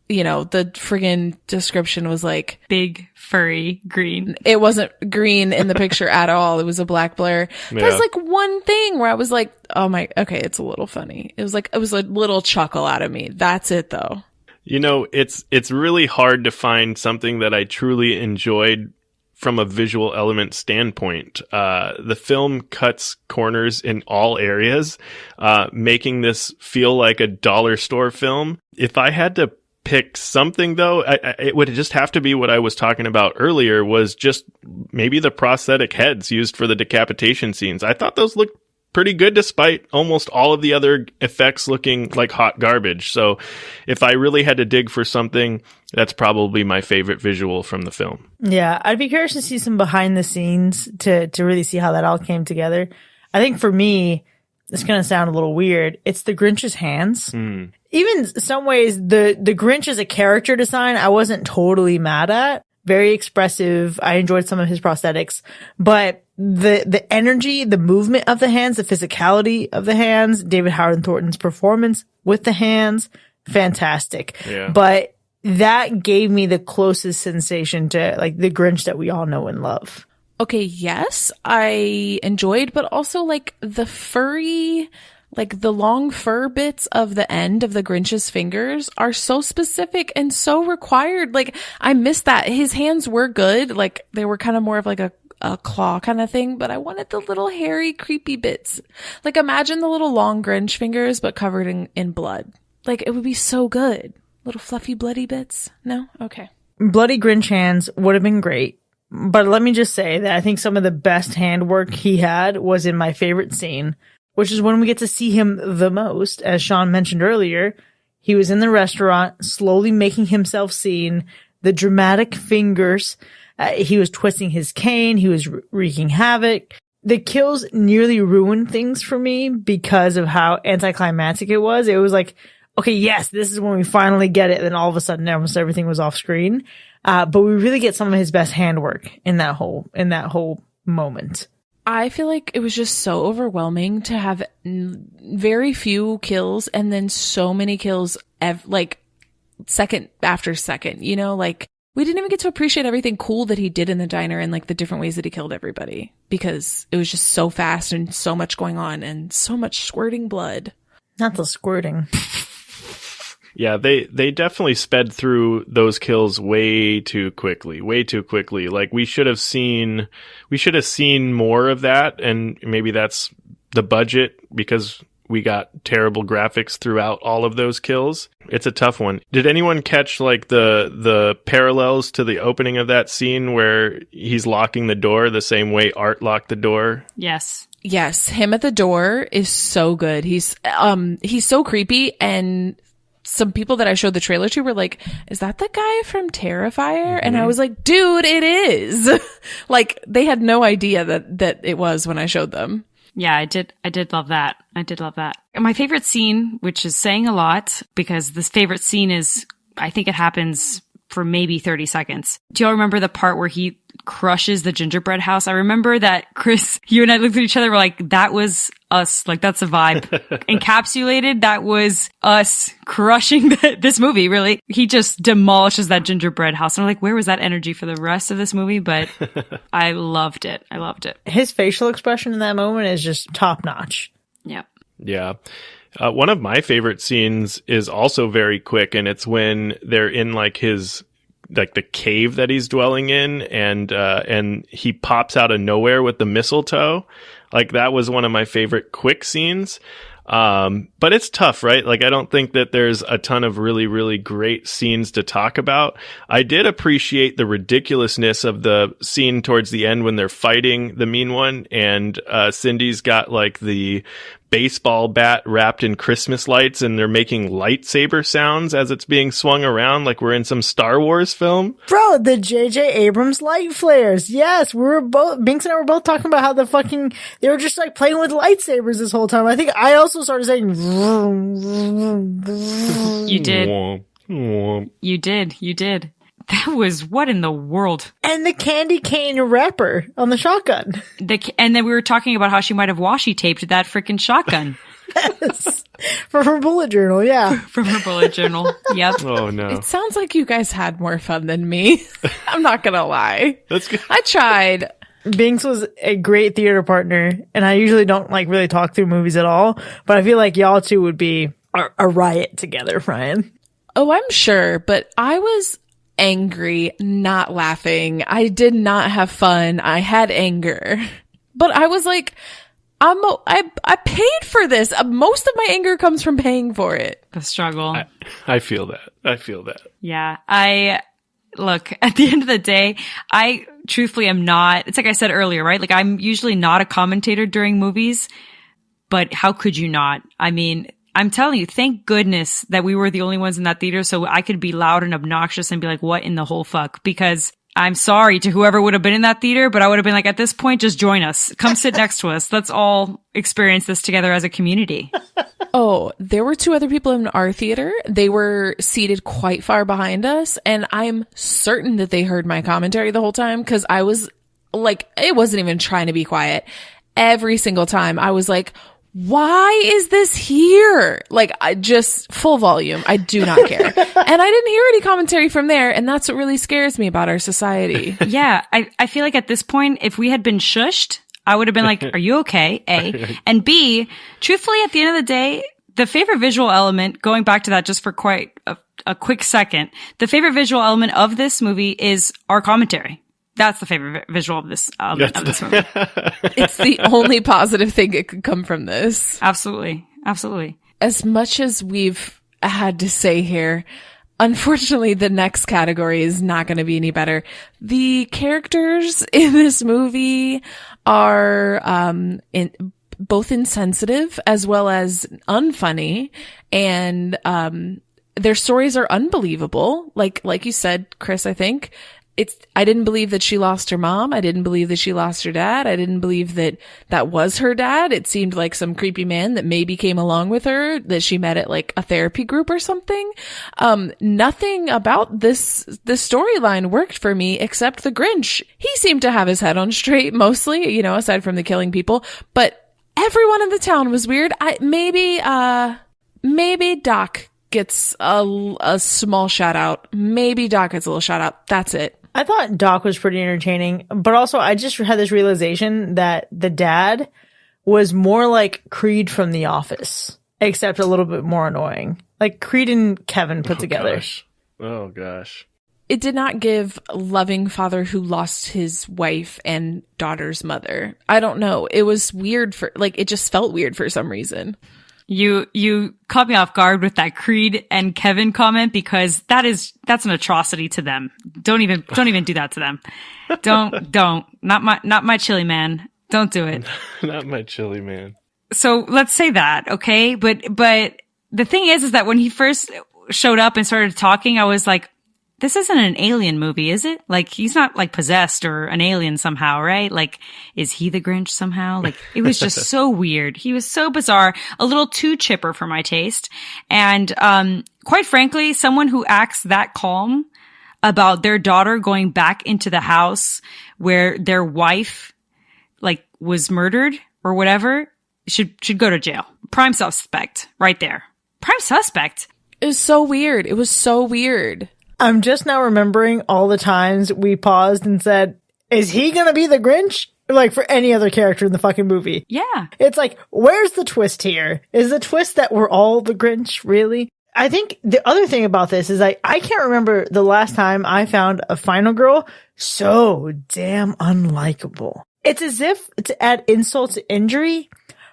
you know, the friggin' description was like big, furry, green. It wasn't green in the picture at all. It was a black blur. Yeah. There's like one thing where I was like, oh my, okay, it's a little funny. It was a little chuckle out of me. That's it though. You know, it's really hard to find something that I truly enjoyed from a visual element standpoint. The film cuts corners in all areas, making this feel like a dollar store film. If I had to pick something, though, it would just have to be what I was talking about earlier, was just maybe the prosthetic heads used for the decapitation scenes. I thought those looked pretty good despite almost all of the other effects looking like hot garbage. So if I really had to dig for something, that's probably my favorite visual from the film. Yeah, I'd be curious to see some behind the scenes to really see how that all came together. I think for me, it's going to sound a little weird, it's the Grinch's hands. Even some ways, the Grinch as a character design, I wasn't totally mad at. Very expressive. I enjoyed some of his prosthetics, but the energy, the movement of the hands, the physicality of the hands, David Howard Thornton's performance with the hands, fantastic. Yeah. But that gave me the closest sensation to like the Grinch that we all know and love. Okay, yes, I enjoyed, but also like the furry, like the long fur bits of the end of the Grinch's fingers are so specific and so required. Like, I missed that. His hands were good. Like, they were kind of more of like a claw kind of thing, but I wanted the little hairy, creepy bits. Like, imagine the little long Grinch fingers, but covered in blood. Like, it would be so good. Little fluffy, bloody bits. No? Okay. Bloody Grinch hands would have been great. But let me just say that I think some of the best handwork he had was in my favorite scene, which is when we get to see him the most. As Sean mentioned earlier, he was in the restaurant, slowly making himself seen, the dramatic fingers. He was twisting his cane. He was wreaking havoc. The kills nearly ruined things for me because of how anticlimactic it was. It was like, okay, yes, this is when we finally get it. And then all of a sudden, almost everything was off screen. But we really get some of his best handwork in that whole moment. I feel like it was just so overwhelming to have very few kills and then so many kills, like second after second, you know, like we didn't even get to appreciate everything cool that he did in the diner and like the different ways that he killed everybody because it was just so fast and so much going on and so much squirting blood. Not the squirting. Yeah, they definitely sped through those kills way too quickly. Like we should have seen more of that, and maybe that's the budget because we got terrible graphics throughout all of those kills. It's a tough one. Did anyone catch like the parallels to the opening of that scene where he's locking the door the same way Art locked the door? Yes. Yes, him at the door is so good. He's so creepy, and some people that I showed the trailer to were like, is that the guy from Terrifier? And I was like, dude, it is. Like, they had no idea that it was when I showed them. Yeah, I did love that. My favorite scene, which is saying a lot because this favorite scene is, I think it happens for maybe 30 seconds. Do y'all remember the part where he crushes the gingerbread house? I remember that, Chris, you and I looked at each other, we're like, that was us. Like, that's a vibe. Encapsulated, that was us crushing this movie, really. He just demolishes that gingerbread house. And I'm like, where was that energy for the rest of this movie? But I loved it. I loved it. His facial expression in that moment is just top notch. Yeah. Yeah. One of my favorite scenes is also very quick, and it's when they're in like the cave that he's dwelling in, and he pops out of nowhere with the mistletoe. Like, that was one of my favorite quick scenes. But it's tough, right? Like, I don't think that there's a ton of really, really great scenes to talk about. I did appreciate the ridiculousness of the scene towards the end when they're fighting the mean one, and Cindy's got like the baseball bat wrapped in Christmas lights, and they're making lightsaber sounds as it's being swung around like we're in some Star Wars film. Bro, the J.J. Abrams light flares. Yes, Binks and I were both talking about how they were just like playing with lightsabers this whole time. I think I also started saying, vroom, vroom, vroom. You did. Womp, womp. You did. That was, what in the world? And the candy cane wrapper on the shotgun. And then we were talking about how she might have washi taped that freaking shotgun. Yes. From her bullet journal, yeah. From her bullet journal. Yep. Oh, no. It sounds like you guys had more fun than me. I'm not gonna lie. That's good. I tried. Binks was a great theater partner, and I usually don't like really talk through movies at all, but I feel like y'all two would be a riot together, Ryan. Oh, I'm sure, but I was angry, not laughing. I did not have fun. I had anger. But I was like, I paid for this. Most of my anger comes from paying for it. The struggle. I feel that. Yeah. Look, at the end of the day, I truthfully am not, it's like I said earlier, right? Like, I'm usually not a commentator during movies, but how could you not? I mean, I'm telling you, thank goodness that we were the only ones in that theater, so I could be loud and obnoxious and be like, what in the whole fuck? Because I'm sorry to whoever would have been in that theater, but I would have been like, at this point, just join us. Come sit next to us. Let's all experience this together as a community. Oh, there were two other people in our theater. They were seated quite far behind us, and I'm certain that they heard my commentary the whole time, because I was like, it wasn't even trying to be quiet. Every single time I was like, why is this here? Like, I just full volume. I do not care. And I didn't hear any commentary from there. And that's what really scares me about our society. Yeah. I feel like at this point, if we had been shushed, I would have been like, are you okay? A. And B, truthfully, at the end of the day, the favorite visual element, going back to that just for quite a quick second, the favorite visual element of this movie is our commentary. That's the favorite visual of this movie. It's the only positive thing that could come from this. Absolutely. Absolutely. As much as we've had to say here, unfortunately, the next category is not going to be any better. The characters in this movie are both insensitive as well as unfunny, and their stories are unbelievable. Like you said, Chris, I think. I didn't believe that she lost her mom. I didn't believe that she lost her dad. I didn't believe that was her dad. It seemed like some creepy man that maybe came along with her that she met at like a therapy group or something. Nothing about this storyline worked for me except the Grinch. He seemed to have his head on straight mostly, aside from the killing people, but everyone in the town was weird. Maybe Doc gets a small shout out. Maybe Doc gets a little shout out. That's it. I thought Doc was pretty entertaining, but also I just had this realization that the dad was more like Creed from The Office, except a little bit more annoying. Like Creed and Kevin put together. Gosh. Oh, gosh. It did not give a loving father who lost his wife and daughter's mother. I don't know. It was weird it just felt weird for some reason. You caught me off guard with that Creed and Kevin comment, because that's an atrocity to them. Don't even do that to them. Don't. Not my chili man. Don't do it. Not my chili man. So let's say that, okay? But the thing is that when he first showed up and started talking, I was like, this isn't an alien movie, is it? Like, he's not like possessed or an alien somehow, right? Like, is he the Grinch somehow? Like, it was just so weird. He was so bizarre, a little too chipper for my taste. And, quite frankly, someone who acts that calm, about their daughter going back into the house where their wife like was murdered or whatever should go to jail. Prime suspect right there. Prime suspect. It was so weird. It was so weird. I'm just now remembering all the times we paused and said, is he gonna be the Grinch? Like for any other character in the fucking movie. Yeah. It's like, where's the twist here? Is the twist that we're all the Grinch, really? I think the other thing about this is I can't remember the last time I found a final girl so damn unlikable. It's as if, to add insult to injury,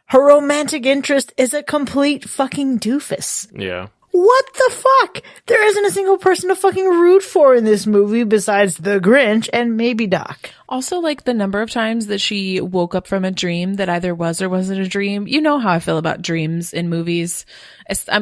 her romantic interest is a complete fucking doofus. Yeah. What the fuck? There isn't a single person to fucking root for in this movie besides the Grinch and maybe Doc. Also, like the number of times that she woke up from a dream that either was or wasn't a dream. You know how I feel about dreams in movies.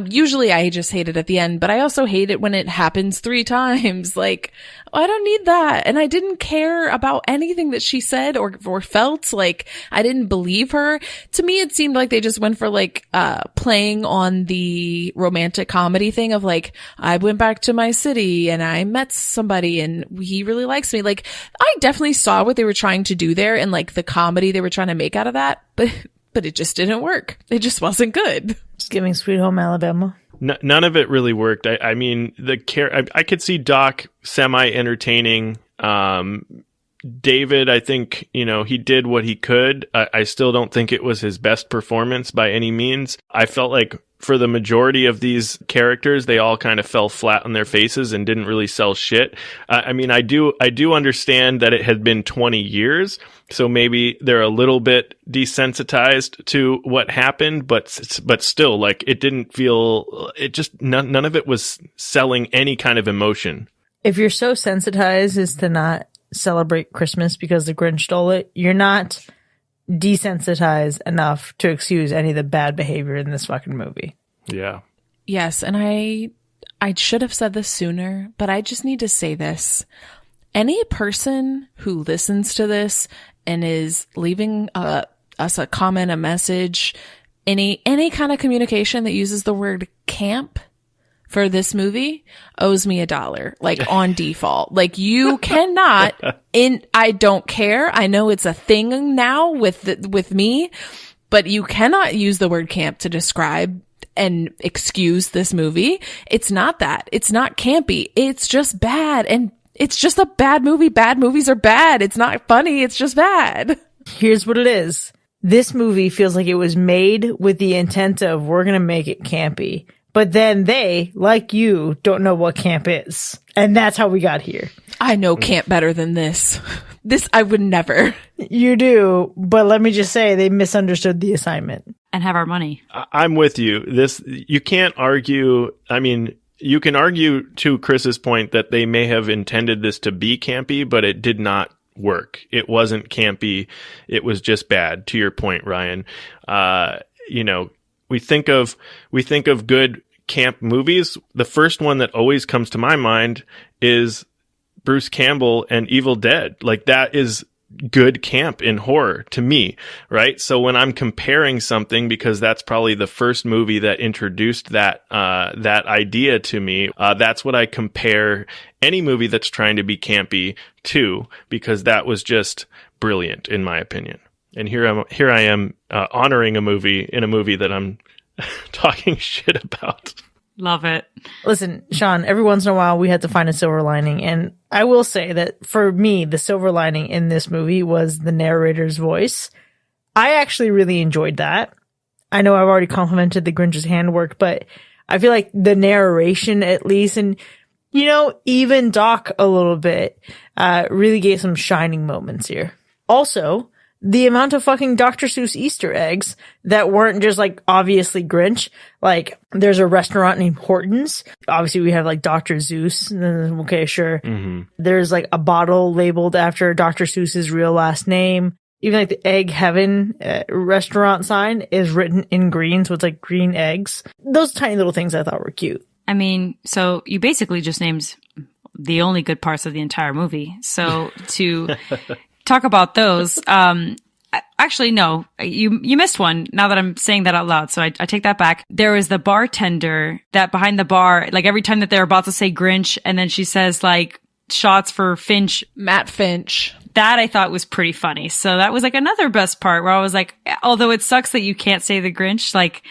Usually I just hate it at the end, but I also hate it when it happens 3 times. Like, I don't need that. And I didn't care about anything that she said or felt. Like, I didn't believe her. To me, it seemed like they just went for like, playing on the romantic comedy thing of like, I went back to my city and I met somebody and he really likes me. Like, I definitely saw what they were trying to do there and like the comedy they were trying to make out of that, but it just didn't work. It just wasn't good. Just giving Sweet Home Alabama. None of it really worked. I mean, I could see Doc semi-entertaining. David, I think, he did what he could. I still don't think it was his best performance by any means. I felt like for the majority of these characters, they all kind of fell flat on their faces and didn't really sell shit. I mean, I do understand that it had been 20 years, so maybe they're a little bit desensitized to what happened, but still, like, it didn't feel, none of it was selling any kind of emotion. If you're so sensitized as to not celebrate Christmas because the Grinch stole it, you're not desensitized enough to excuse any of the bad behavior in this fucking movie. Yeah. Yes, and I should have said this sooner, but I just need to say this. Any person who listens to this and is leaving us a comment, a message, any kind of communication that uses the word camp for this movie owes me $1, like on default. Like you cannot, I don't care. I know it's a thing now with me, but you cannot use the word camp to describe and excuse this movie. It's not that. It's not campy. It's just bad. And it's just a bad movie. Bad movies are bad. It's not funny. It's just bad. Here's what it is. This movie feels like it was made with the intent of we're going to make it campy. But then they, like you, don't know what camp is. And that's how we got here. I know camp better than this. This I would never. You do, but let me just say they misunderstood the assignment. And have our money. I'm with you. You can't argue. I mean, you can argue to Chris's point that they may have intended this to be campy, but it did not work. It wasn't campy. It was just bad. To your point, Ryan. We think of good camp movies. The first one that always comes to my mind is Bruce Campbell and Evil Dead. Like that is good camp in horror to me, right? So when I'm comparing something, because that's probably the first movie that introduced that idea to me, that's what I compare any movie that's trying to be campy to, because that was just brilliant in my opinion. And here I am honoring a movie in a movie that I'm talking shit about. Love it. Listen, Sean, every once in a while we had to find a silver lining. And I will say that for me, the silver lining in this movie was the narrator's voice. I actually really enjoyed that. I know I've already complimented the Grinch's handwork, but I feel like the narration at least, and even Doc a little bit, really gave some shining moments here. Also, the amount of fucking Dr. Seuss Easter eggs that weren't just like obviously Grinch. Like there's a restaurant named Horton's. Obviously we have like Dr. Seuss. Okay, sure. Mm-hmm. There's like a bottle labeled after Dr. Seuss's real last name. Even like the Egg Heaven restaurant sign is written in green. So it's like green eggs. Those tiny little things I thought were cute. I mean, so you basically just named the only good parts of the entire movie. So to talk about those. Actually, no, you missed one now that I'm saying that out loud. So I take that back. There was the bartender that behind the bar, like every time that they're about to say Grinch and then she says like, shots for Finch. Matt Finch. That I thought was pretty funny. So that was like another best part where I was like, although it sucks that you can't say the Grinch, like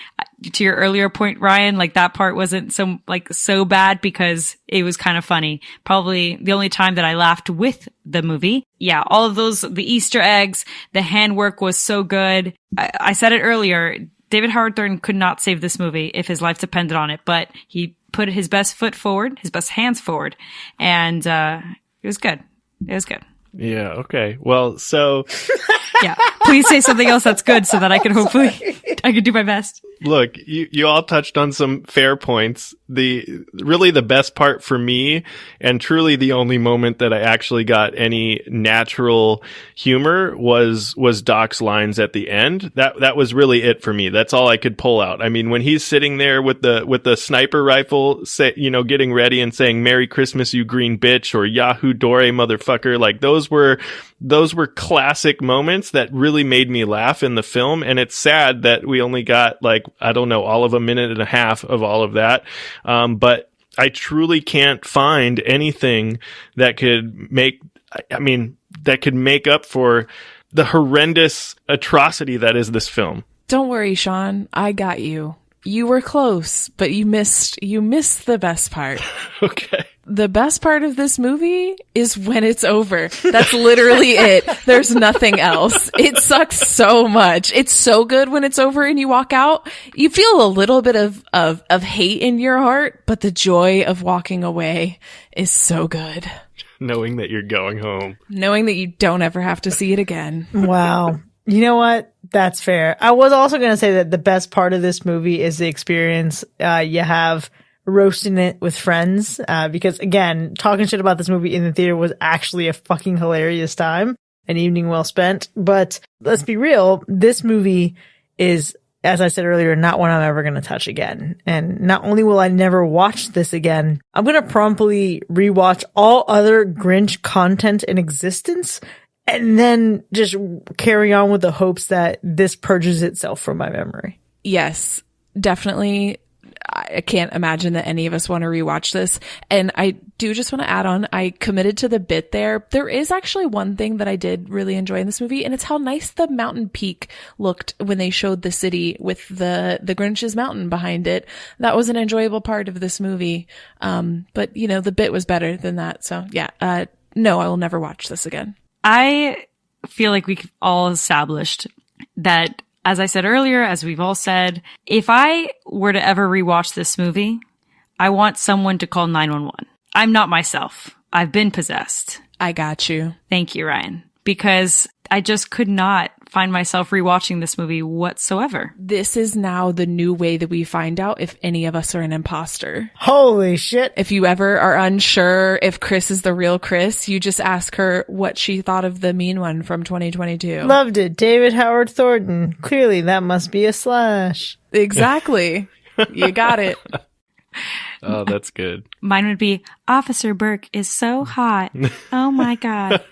to your earlier point, Ryan, like that part wasn't so bad because it was kind of funny. Probably the only time that I laughed with the movie. Yeah. All of those, the Easter eggs, the handwork was so good. I said it earlier. David Howard Thornton could not save this movie if his life depended on it, but he put his best foot forward, his best hands forward. And, it was good. It was good. Yeah. Okay. Well, so yeah, please say something else that's good so that I can I can do my best. Look, you all touched on some fair points. Really the best part for me, and truly the only moment that I actually got any natural humor was Doc's lines at the end. That was really it for me. That's all I could pull out. I mean, when he's sitting there with the sniper rifle, getting ready and saying "Merry Christmas, you green bitch" or "Yahoo Dore, motherfucker," like those were classic moments that really made me laugh in the film. And it's sad that we only got all of a minute and a half of all of that. But I truly can't find anything that could make up for the horrendous atrocity that is this film. Don't worry, Sean. I got you. You were close, but you missed the best part. Okay. The best part of this movie is when it's over. That's literally it. There's nothing else. It sucks so much. It's so good when it's over and you walk out. You feel a little bit of hate in your heart, but the joy of walking away is so good. Knowing that you're going home. Knowing that you don't ever have to see it again. Wow. You know what? That's fair. I was also going to say that the best part of this movie is the experience you have roasting it with friends, because again, talking shit about this movie in the theater was actually a fucking hilarious time, an evening well spent. But let's be real, this movie is, as I said earlier, not one I'm ever going to touch again. And not only will I never watch this again, I'm going to promptly rewatch all other Grinch content in existence and then just carry on with the hopes that this purges itself from my memory. Yes, definitely. I can't imagine that any of us want to rewatch this. And I do just want to add on, I committed to the bit there. There is actually one thing that I did really enjoy in this movie, and it's how nice the mountain peak looked when they showed the city with the Grinch's mountain behind it. That was an enjoyable part of this movie. But the bit was better than that. So yeah, no, I will never watch this again. I feel like we've all established that, as I said earlier, as we've all said, if I were to ever rewatch this movie, I want someone to call 911. I'm not myself. I've been possessed. I got you. Thank you, Ryan. Because I just could not find myself rewatching this movie whatsoever. This is now the new way that we find out if any of us are an imposter. Holy shit. If you ever are unsure if Chris is the real Chris, you just ask her what she thought of the mean one from 2022. Loved it. David Howard Thornton. Clearly that must be a slash. Exactly. You got it. Oh, that's good. Mine would be, Officer Burke is so hot. Oh my God.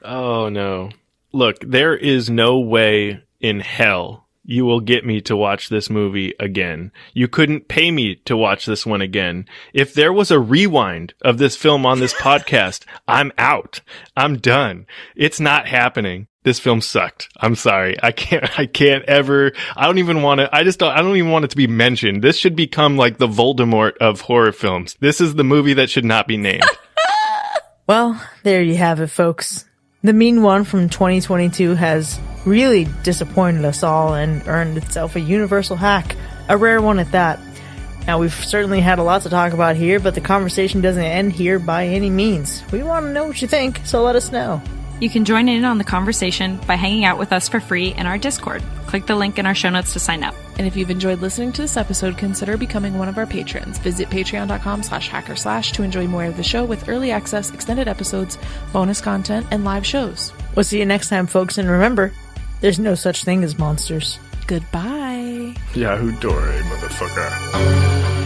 Oh, no. Look, there is no way in hell you will get me to watch this movie again. You couldn't pay me to watch this one again. If there was a rewind of this film on this podcast, I'm out. I'm done. It's not happening. This film sucked. I'm sorry. I can't ever, I don't even want it to be mentioned. This should become like the Voldemort of horror films. This is the movie that should not be named. Well, there you have it, folks. The mean one from 2022 has really disappointed us all and earned itself a universal hack, a rare one at that. Now, we've certainly had a lot to talk about here, but the conversation doesn't end here by any means. We want to know what you think, so let us know. You can join in on the conversation by hanging out with us for free in our Discord. Click the link in our show notes to sign up. And if you've enjoyed listening to this episode, consider becoming one of our patrons. Visit patreon.com/hackerslash to enjoy more of the show with early access, extended episodes, bonus content, and live shows. We'll see you next time, folks, and remember, there's no such thing as monsters. Goodbye. Yahoo Dore, motherfucker.